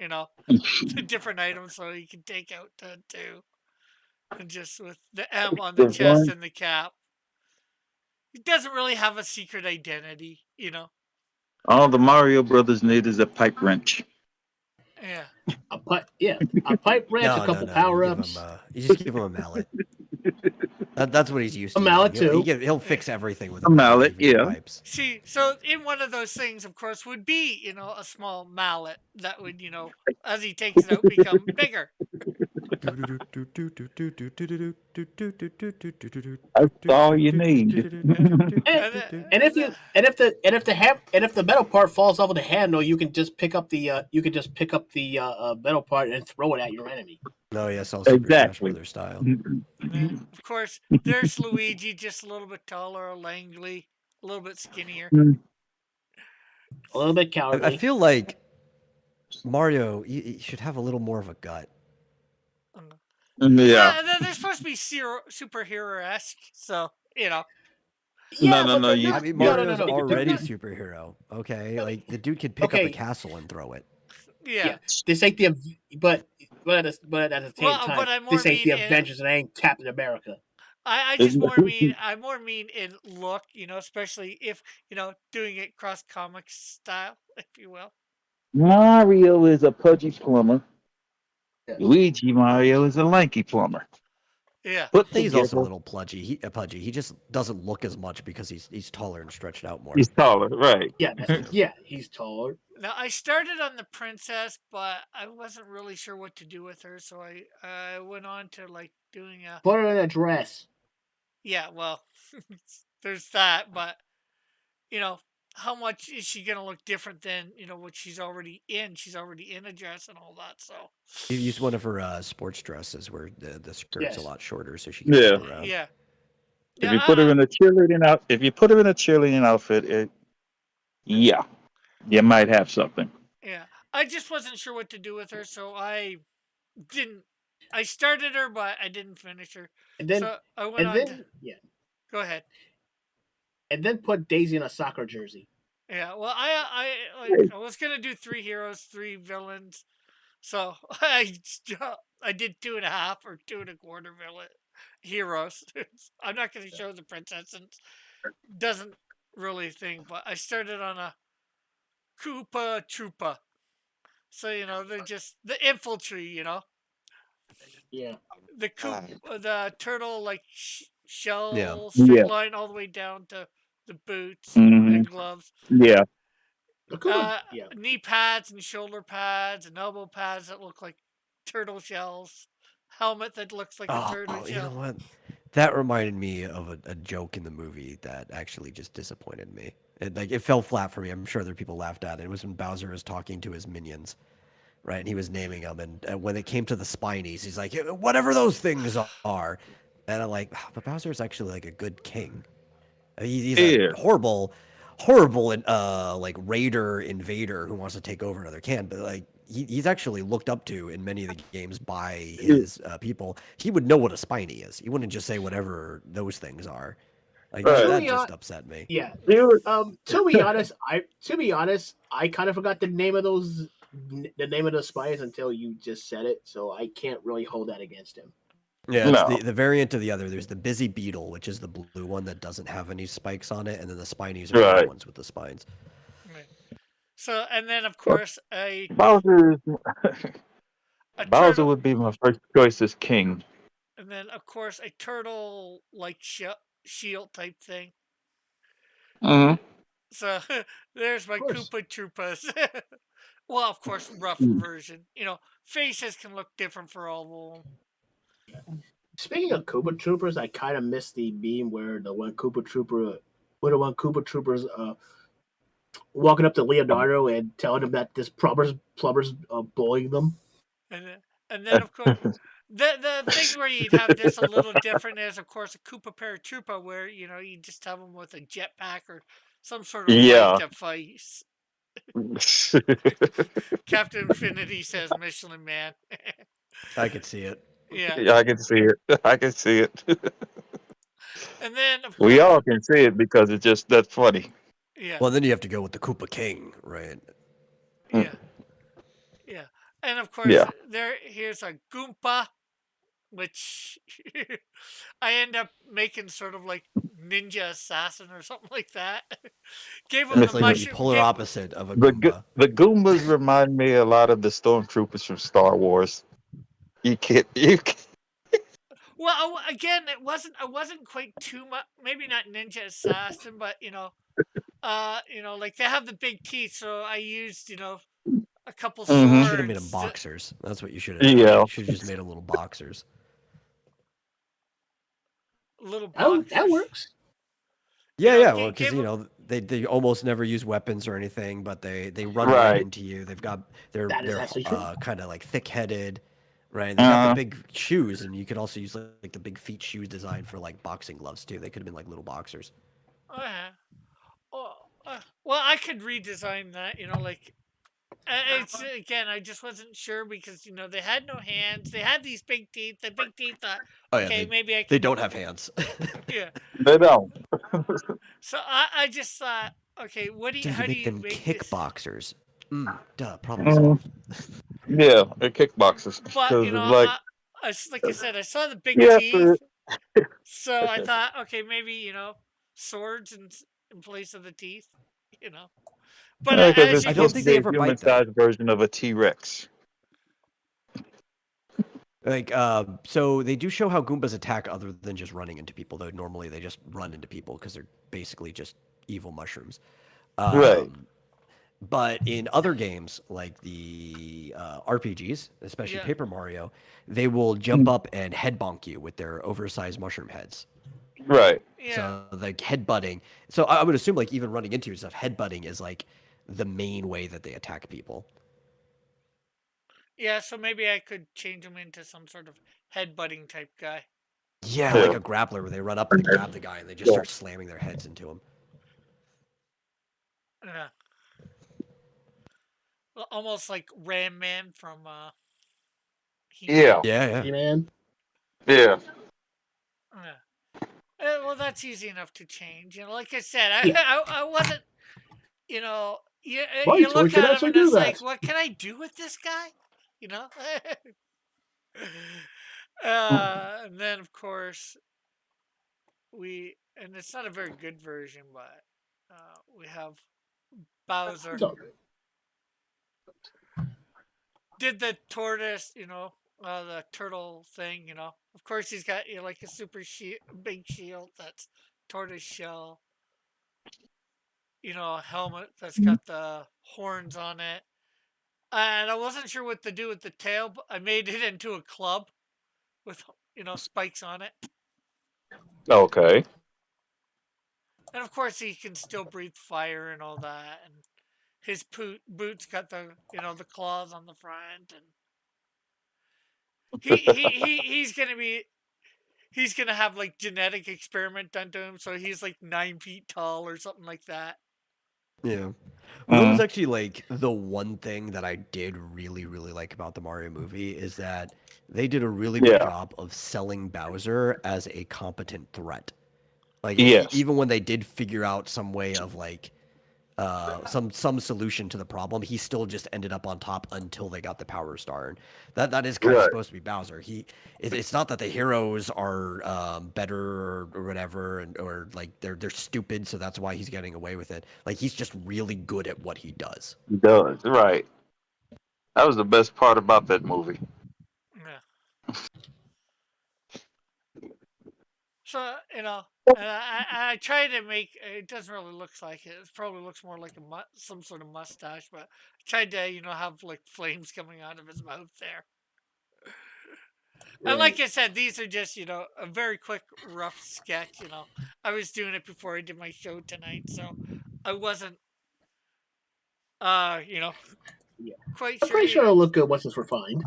the different items so he can take out two. And just with the M on the chest and the cap. He doesn't really have a secret identity, all the Mario Brothers need is a pipe wrench. Yeah. A pipe wrench, a couple power ups. You just give him a mallet. That's what he's used to. A mallet too. He'll fix everything with A mallet, even yeah. Pipes. See, so in one of those things, of course, would be, a small mallet that would, as he takes it out, become bigger. That's all you need. And if the metal part falls off of the handle, you can just pick up the metal part and throw it at your enemy. No, yes, all Super Exactly. Smash Brothers style. And then, of course, there's Luigi, just a little bit taller, Langley, a little bit skinnier. A little bit cowardly. I feel like Mario, he should have a little more of a gut. Yeah. They're supposed to be superhero-esque, so, Yeah, No, but they're you- not- I mean, no, Mario's no, they're already not- superhero. Okay, like the dude could pick up a Okay. castle and throw it. yeah. This ain't the but at the same Well, time, but I more this ain't the mean in- Avengers and ain't Captain America. I just I more mean in look, especially if, doing it cross comic style, if you will. Mario is a pudgy plumber. Yeah. Luigi Mario is a lanky plumber. Yeah. I Put think he's also a together- little pudgy. He just doesn't look as much because he's taller and stretched out more. He's taller, right? Yeah, he's taller. Now I started on the princess, but I wasn't really sure what to do with her, so I went on to like doing a Put her in a dress. yeah, well, there's that, but how much is she gonna look different than what she's already in? She's already in a dress and all that, so You used one of her sports dresses where the skirt's Yes. a lot shorter, so she can Yeah. move around. yeah. If you put her in a cheerleading outfit, yeah, you might have something. Yeah, I just wasn't sure what to do with her, so I didn't. I started her, but I didn't finish her. And then So I went and on. then yeah, Go ahead. and then put Daisy in a soccer jersey. Yeah. Well, I was gonna do 3 heroes, 3 villains. So I did 2.5 or 2.25 heroes. I'm not gonna show the princess and doesn't really think, but I started on a Koopa Troopa. So they're just the infantry. Yeah. The coop, the turtle like Yeah. shell straight Yeah. line all the way down to the boots hmm and gloves. Yeah. Yeah. Knee pads and shoulder pads and elbow pads that look like turtle shells. Helmet that looks like a turtle You know shell. what? That reminded me of a joke in the movie that actually just disappointed me. It fell flat for me. I'm sure other people laughed at it. It was when Bowser was talking to his minions, right? And he was naming them, and when it came to the Spinies, he's like, whatever those things are. And I'm like, but Bowser is actually like a good king. He's a Yeah. horrible, like raider invader who wants to take over another can, but like he's actually looked up to in many of the games by his people. He would know what a spiny is. He wouldn't just say whatever those things are. Like Right. that just upset me. Yeah. You To be honest, I kind of forgot the name of the spies until you just said it, so I can't really hold that against him. Yeah, it's No. the variant of the other. There's the busy beetle, which is the blue one that doesn't have any spikes on it, and then the spinies are the Right. ones with the spines. Right. So and then of course Bowser a Bowser turtle, would be my first choice as king. and then of course a turtle like shield type thing. hmm So there's my Of course. Koopa Troopas. Well, of course, rough version. Faces can look different for all of them. Speaking of Koopa Troopers, I kind of missed the meme where the one Koopa Troopers walking up to Leonardo and telling him that this plumber's bullying them. And then of course the thing where you'd have this a little different is of course a Koopa Paratroopa where you just have them with a jetpack or some sort of Yeah. light device. Captain Infinity says Michelin Man. I could see it. Yeah. Yeah, I can see it. I can see it. And then of course We all can see it because it's just that funny. yeah. Well, then you have to go with the Koopa King, right? Yeah. Yeah. And of course Yeah. here's a Goomba, which I end up making sort of like ninja assassin or something like that. Gave him It's the like the mushroom. polar opposite of a The Goomba. the Goombas remind me a lot of the stormtroopers from Star Wars. You can't. Well, again, I wasn't quite too much. Maybe not ninja assassin, but like they have the big teeth, so I used a couple You Mhm. should have made them swords. boxers. That's what you should have done. Yeah. You should have just made them little boxers. Little That boxers. works. Yeah, know, yeah. gi- Well, because give 'em- they almost never use weapons or anything, but they run Right. right into you. They're That is actually true. kind of like thick-headed, right? And they got Uh-huh. the big shoes, and you could also use like the big feet shoes design for like boxing gloves too. They could have been like little boxers. Uh, well, I could redesign that. Like it's again, I just wasn't sure because they had no hands. They had these big teeth. The big teeth thought, Oh yeah, okay, maybe I they can. don't have hands. Yeah. They don't. So I just thought, okay, So how you do make you them make this? kickboxers. Duh, problem Mhm. solved. Yeah, they're kickboxers. But Because it's like, like I said, I saw the big yeah, teeth, so I thought, okay, maybe swords in place of the teeth, But because as it's you I don't supposed can to think be they a ever bite, though. human-sized version of a T-Rex. Like, so they do show how Goombas attack other than just running into people, though normally they just run into people because they're basically just evil mushrooms. Right. But in other games, like the RPGs, especially Yeah. Paper Mario, they will jump up and head bonk you with their oversized mushroom heads. Right. yeah. So like headbutting. So I would assume like even running into yourself, headbutting is like the main way that they attack people. Yeah, so maybe I could change them into some sort of headbutting type guy. Yeah, like a grappler where they run up and they grab the guy and they just start slamming their heads into him. Yeah. Almost like Ram Man from Yeah. Yeah, Hey, man. Yeah. Yeah. Well, that's easy enough to change. Like I said, I, Yeah. I wasn't, you know, Right, you so we look can at him actually and do it's like, that. what can I do with this guy? You know? And then, of course, and it's not a very good version, but we have Bowser. It's all good. Did the tortoise, the turtle thing, Of course, he's got like a super big shield that's tortoise shell. A helmet that's got the horns on it. And I wasn't sure what to do with the tail, but I made it into a club with, spikes on it. Okay. And of course, he can still breathe fire and all that. And his boots got the claws on the front. And he's gonna have like genetic experiment done to him, so he's like 9 feet tall or something like that. yeah. Well, that was actually like the one thing that I did really, really like about the Mario movie is that they did a really good Yeah. job of selling Bowser as a competent threat. Like Yes. even when they did figure out some way of like some solution to the problem, he still just ended up on top until they got the Power Star. And that is kind of Right. supposed to be Bowser. It's not that the heroes are better or whatever, or like they're stupid, so that's why he's getting away with it. Like he's just really good at what he does. He does. Right. That was the best part about that movie. Yeah. So and I try to make it doesn't really look like it. It probably looks more like some sort of mustache, but I tried to have like flames coming out of his mouth there. And like I said, these are just a very quick, rough sketch. I was doing it before I did my show tonight, so I wasn't Yeah. quite I'm sure. pretty sure it'll look good once it's refined.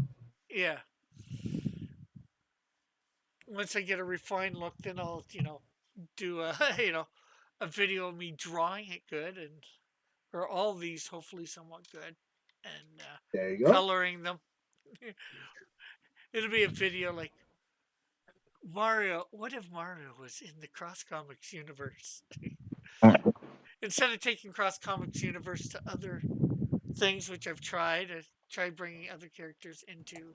Yeah. Once I get a refined look, then I'll do a a video of me drawing it good or all these hopefully somewhat good and There you go. coloring them. It'll be a video like Mario. What if Mario was in the Cross Comics universe? Instead of taking Cross Comics universe to other things, which I've tried, I tried bringing other characters into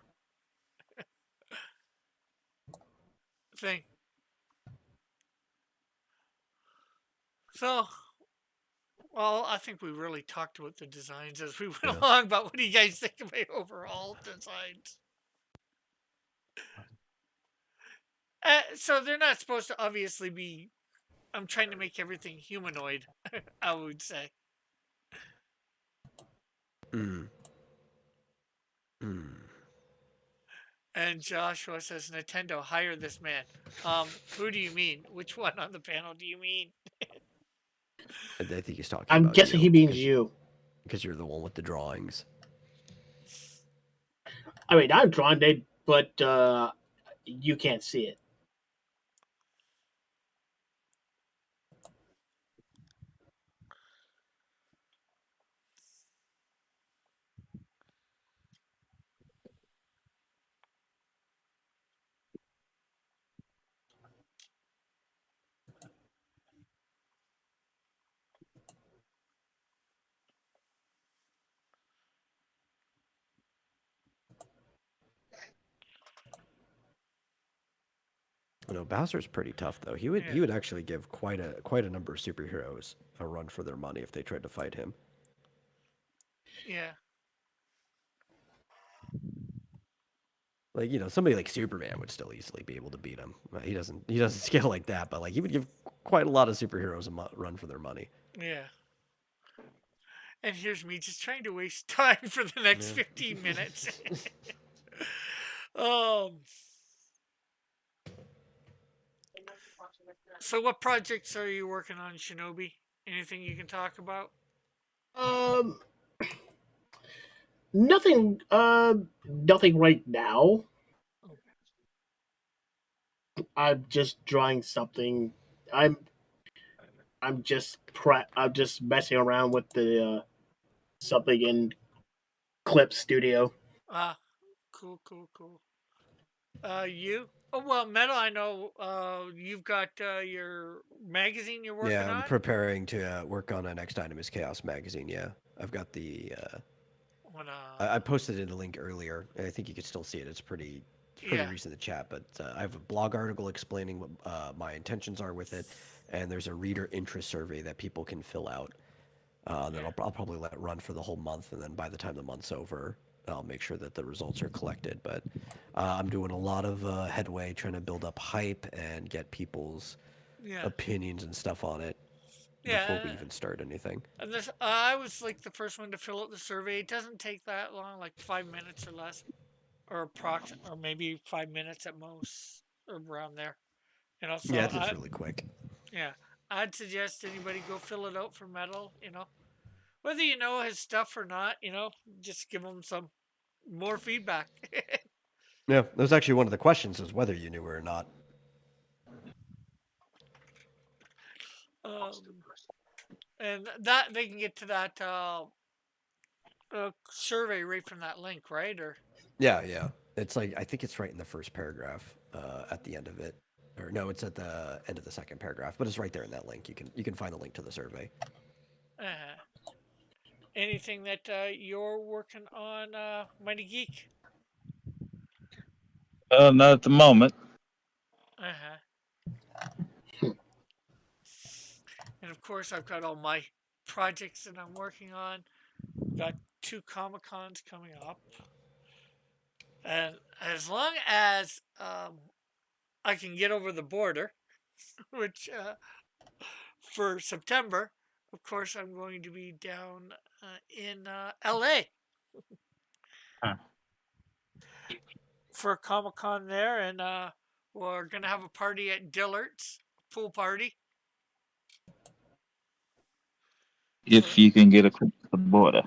thing. So, well, I think we really talked about the designs as we went along. But what do you guys think of my overall designs? So they're not supposed to obviously be. I'm trying to make everything humanoid. I would say. And Joshua says, "Nintendo, hire this man." Who do you mean? Which one on the panel do you mean? I think he's talking I'm about guessing you, he means you. because you're the one with the drawings. I mean, I've drawn it, but you can't see it. Bowser's pretty tough though. He would actually give quite a number of superheroes a run for their money if they tried to fight him. Yeah. Like somebody like Superman would still easily be able to beat him. He doesn't scale like that, but like he would give quite a lot of superheroes a run for their money. Yeah. And here's me just trying to waste time for the next 15 minutes. So what projects are you working on, Shinobi? Anything you can talk about? Nothing. Nothing right now. I'm just drawing something. I'm just messing around with the something in Clip Studio. Cool. You? Oh well, Metal. I know. You've got your magazine you're working Yeah, I'm on. preparing to work on a Next Item is Chaos magazine. Yeah, I've got the. When I posted in a link earlier. And I think you can still see it. It's pretty yeah, recent in the chat, but I have a blog article explaining what my intentions are with it, and there's a reader interest survey that people can fill out. That yeah, I'll probably let run for the whole month, and then by the time the month's over, I'll make sure that the results are collected. But I'm doing a lot of headway trying to build up hype and get people's yeah, opinions and stuff on it before we yeah. even start anything. And this, I was like the first one to fill out the survey. It doesn't take that long, like 5 minutes or less, or or maybe 5 minutes at most, or around there. So Yeah, it's really quick. yeah, I'd suggest anybody go fill it out for Metal. Whether you know his stuff or not, just give him some more feedback. Yeah, that was actually one of the questions was whether you knew her or not. um, and that they can get to that survey right from that link, right? Or Yeah. It's like I think it's right in the first paragraph at the end of it, or no, it's at the end of the second paragraph, but it's right there in that link. You can find the link to the survey. uh, anything that you're working on, Mighty Geek? Not at the moment. Uh-huh. And of course, I've got all my projects that I'm working on. Got 2 Comic-Cons coming up. And as long as I can get over the border, which for September, of course, I'm going to be down in LA Huh. for Comic-Con there. And we're going to have a party at Dillard's, pool party. If you can get across the border.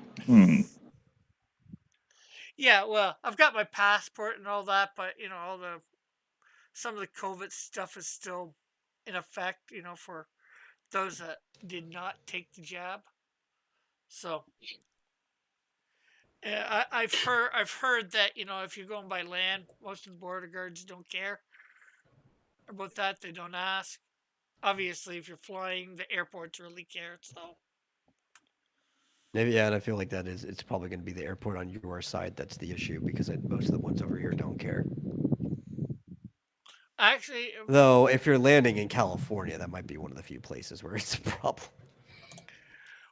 Yeah, well, I've got my passport and all that, but some of the COVID stuff is still in effect, for those that did not take the jab. So I've heard that if you're going by land, most of the border guards don't care about that. They don't ask. Obviously, if you're flying, the airports really care. So Maybe, yeah, and I feel like it's probably going to be the airport on your side that's the issue because most of the ones over here don't care. actually, Though, if you're landing in California, that might be one of the few places where it's a problem.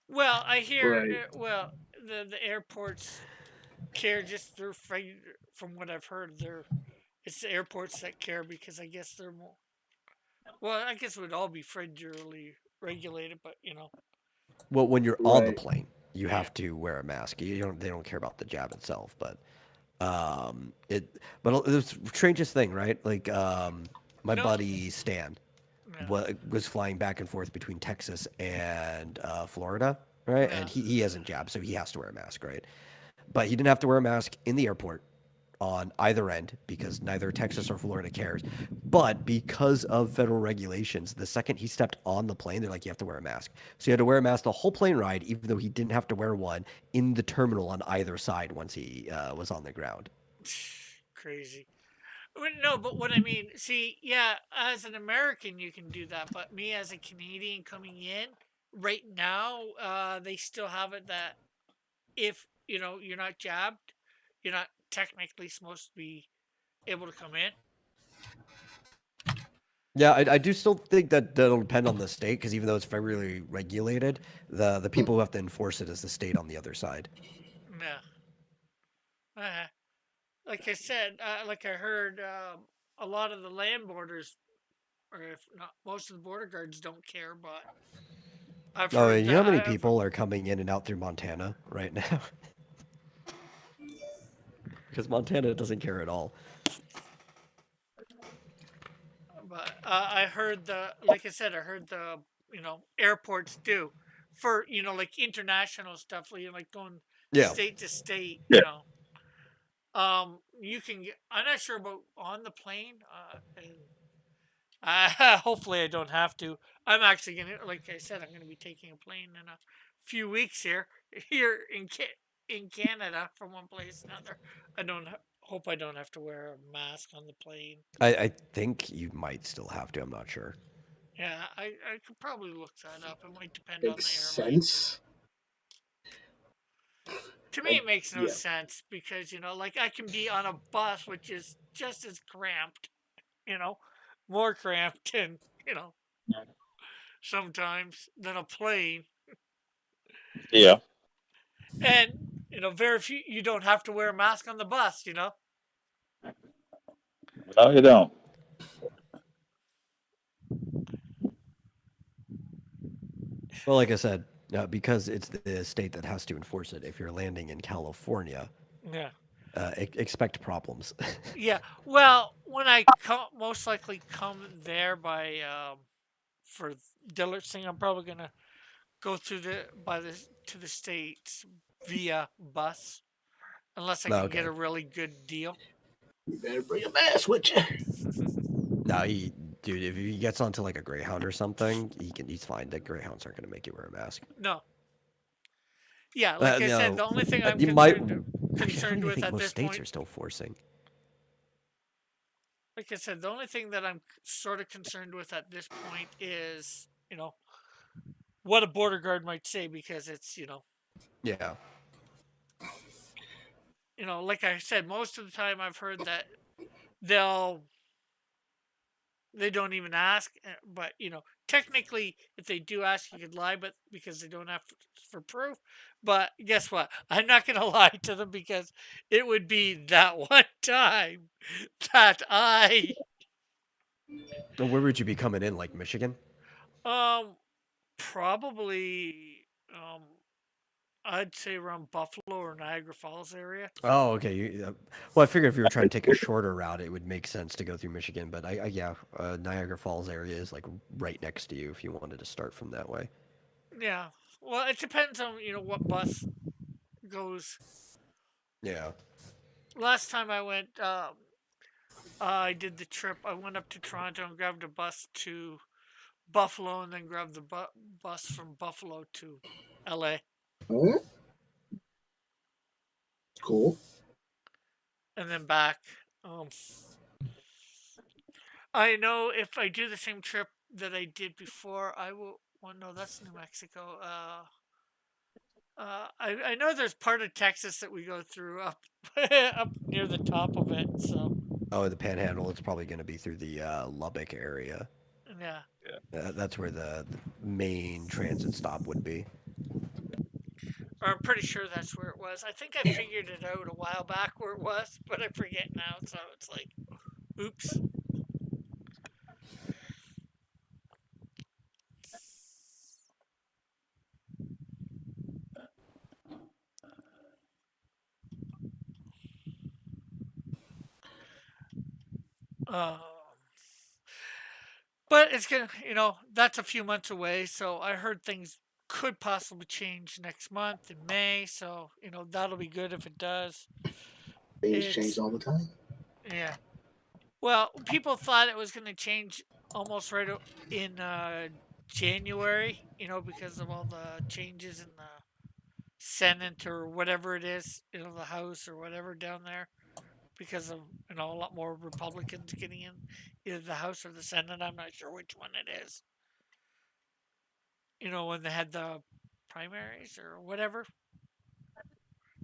well, I hear Right. well the airports care just from what I've heard. It's the airports that care because I guess they're more. Well, I guess it would all be federally regulated, but Well, when you're on the Right. plane, you yeah, have to wear a mask. They don't care about the jab itself, but but the strangest thing, right? Like my no, buddy Stan yeah, was flying back and forth between Texas and Florida, right? yeah. And he hasn't jabbed, so he has to wear a mask, right? But he didn't have to wear a mask in the airport on either end because neither Texas or Florida cares. But because of federal regulations, the second he stepped on the plane, they're like, you have to wear a mask. So he had to wear a mask the whole plane ride, even though he didn't have to wear one in the terminal on either side once he was on the ground. Crazy. No, but what I mean, see, yeah, as an American, you can do that, but me as a Canadian coming in right now, they still have it that if you're not jabbed, you're not technically supposed to be able to come in. Yeah, I do still think that that'll depend on the state because even though it's federally regulated, the people who have to enforce it is the state on the other side. Yeah. Uh, like I said, like I heard, a lot of the land borders, or if not most of the border guards, don't care. But I've Oh, heard and you know that. how many people are coming in and out through Montana right now? Because Montana doesn't care at all. But I heard like I said, I heard the airports do for like international stuff, like going Yeah. state to state. Yeah. You can get. I'm not sure about on the plane. And hopefully I don't have to. I'm actually gonna, like I said, I'm gonna be taking a plane in a few weeks here in Canada from one place to another. I don't hope I don't have to wear a mask on the plane. I think you might still have to. I'm not sure. Yeah, I could probably look that up. It might depend on Makes the airline. sense. To me, it makes no Yeah. sense because, like I can be on a bus, which is just as cramped, more cramped and, sometimes than a plane. Yeah. And, very few, you don't have to wear a mask on the bus, No, you don't. Well, like I said, because it's the state that has to enforce it. If you're landing in California, Yeah. expect problems. Yeah. Well, when I most likely come there by, for Dillard's thing, I'm probably going to go through to the States via bus, unless I No, can get okay. a really good deal. You better bring a mask with you. No, dude, if he gets onto like a Greyhound or something, he's fine. The Greyhounds aren't going to make you wear a mask. No. Yeah, like I said, No, the only thing I'm you might. Actually, how concerned many do you with think at most this states point, are still forcing? like I said, the only thing that I'm sort of concerned with at this point is, what a border guard might say because it's, Yeah. like I said, most of the time I've heard that they don't even ask, but technically, if they do ask, you could lie, but because they don't have for proof. But guess what? I'm not gonna lie to them because it would be that one time that I Well, where would you be coming in? Like Michigan? probably I'd say around Buffalo or Niagara Falls area. Oh, okay. Well, I figured if you were trying to take a shorter route, it would make sense to go through Michigan. But yeah, Niagara Falls area is like right next to you if you wanted to start from that way. Yeah. Well, it depends on what bus goes. Yeah. Last time I went, I did the trip. I went up to Toronto and grabbed a bus to Buffalo, and then grabbed the bus from Buffalo to LA, Hmm? Cool. and then back. I know if I do the same trip that I did before, I will. Well, no, that's New Mexico. I know there's part of Texas that we go through up up near the top of it. So Oh, the Panhandle. It's probably going to be through the Lubbock area. yeah, That's where the main transit stop would be. or I'm pretty sure that's where it was. I think I figured it out a while back where it was, but I forget now. So it's like, oops. Um, but it's gonna, that's a few months away. So I heard things could possibly change next month in May. So that'll be good if it does. Things It's change all the time. yeah. Well, people thought it was going to change almost right in January, because of all the changes in the Senate or whatever it is, the House or whatever down there, because of a lot more Republicans getting in either the House or the Senate. I'm not sure which one it is. When they had the primaries or whatever.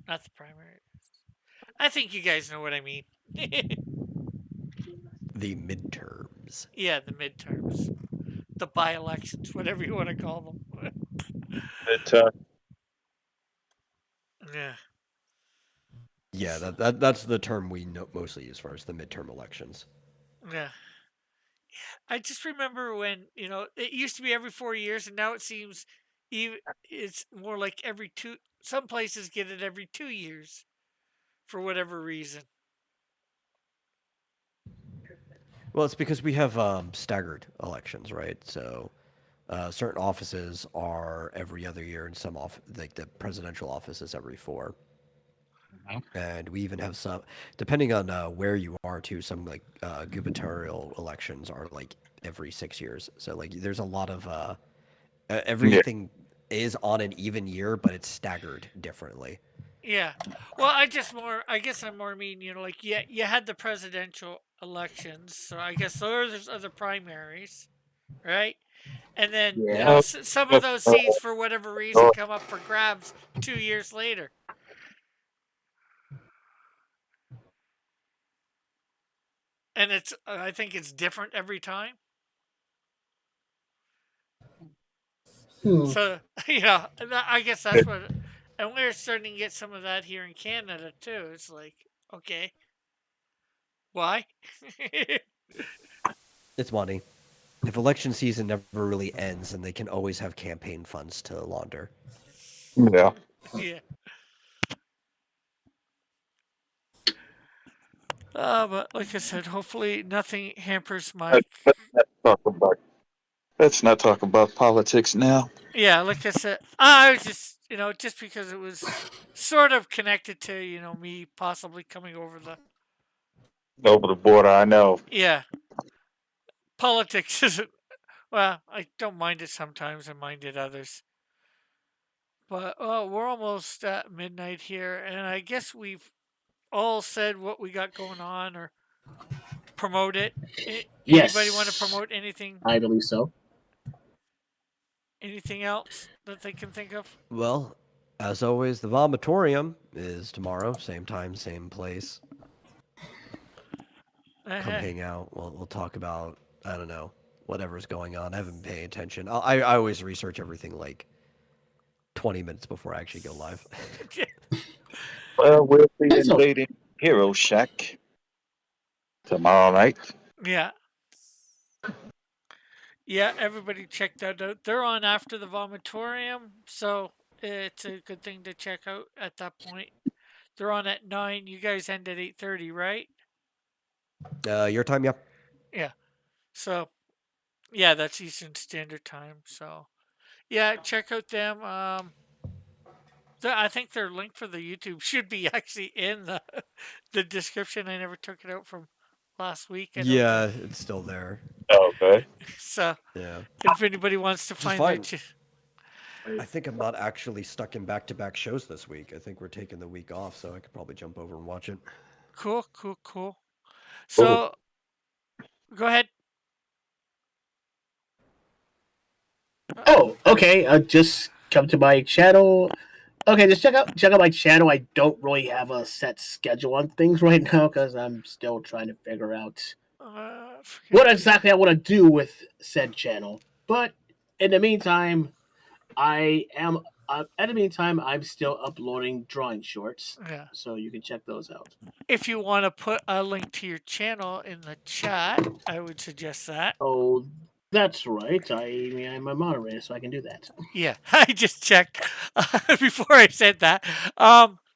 Not the primaries. I think you guys know what I mean. The midterms. Yeah, the midterms, the by-elections, whatever you want to call them. Yeah. Yeah, that's the term we mostly use for as the midterm elections. Yeah. I just remember when, it used to be every 4 years, and now it seems it's more like every two. Some places get it every 2 years for whatever reason. Well, it's because we have staggered elections, right? So certain offices are every other year, and some like the presidential office is every 4. And we even have some, depending on where you are, too. Some like gubernatorial elections are like every 6 years. So like, there's a lot of everything is on an even year, but it's staggered differently. Yeah. Well, I guess I'm more mean, like, yeah, you had the presidential elections, so I guess those are the primaries, right? And then, Yeah. some of those seats, for whatever reason, come up for grabs 2 years later. And I think it's different every time. Hmm. So, I guess that's what, and we're starting to get some of that here in Canada too. It's like, okay, why? It's money. If election season never really ends, and they can always have campaign funds to launder. Yeah. Yeah. But like I said, hopefully nothing hampers my. Let's not talk about politics now. Yeah, like I said, I was just, just because it was sort of connected to, me possibly coming over the. Over the border, I know. Yeah, politics isn't. Well, I don't mind it sometimes. I mind it others. But we're almost at midnight here, and I guess we've all said what we got going on or promote it. Anybody want to Yes, promote anything? I believe so. Anything else that they can think of? Well, as always, the Vomitorium is tomorrow, same time, same place. Come hang out. We'll talk about, I don't know, whatever's going on. I haven't been paying attention. I always research everything like 20 minutes before I actually go live. Well, we'll be That's all. invading Hero Shack tomorrow night. Yeah. Yeah, everybody check that out. They're on after the Vomitorium, so it's a good thing to check out at that point. They're on at 9. You guys end at 8:30, right? Your time, yeah. Yeah. So, yeah, that's Eastern Standard Time. So, yeah, check out them. I think their link for the YouTube should be actually in the the description. I never took it out from last week. I don't Yeah, think. it's still there. Okay. So, Yeah. if anybody wants to Which is find their, fine. I think I'm not actually stuck in back-to-back shows this week. I think we're taking the week off, so I could probably jump over and watch it. cool. So, go ahead. Oh, okay. Just come to my channel. Okay, just check out my channel. I don't really have a set schedule on things right now because I'm still trying to figure out what exactly I want to do with said channel. But in the meantime, I'm still uploading drawing shorts, Yeah. so you can check those out. If you want to put a link to your channel in the chat, I would suggest that. Oh, that's right. I'm a moderator, so I can do that. Yeah, I just checked before I said that.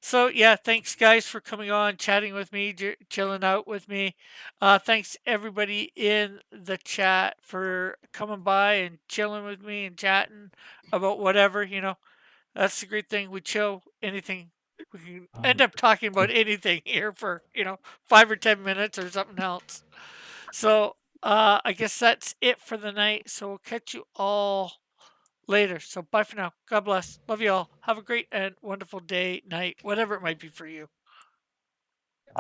So yeah, thanks guys for coming on, chatting with me, chilling out with me. Thanks everybody in the chat for coming by and chilling with me and chatting about whatever. That's the great thing. We chill anything. We can end up talking about anything here for 5 or 10 minutes or something else. So I guess that's it for the night. So we'll catch you all later. So bye for now. God bless. Love you all. Have a great and wonderful day, night, whatever it might be for you.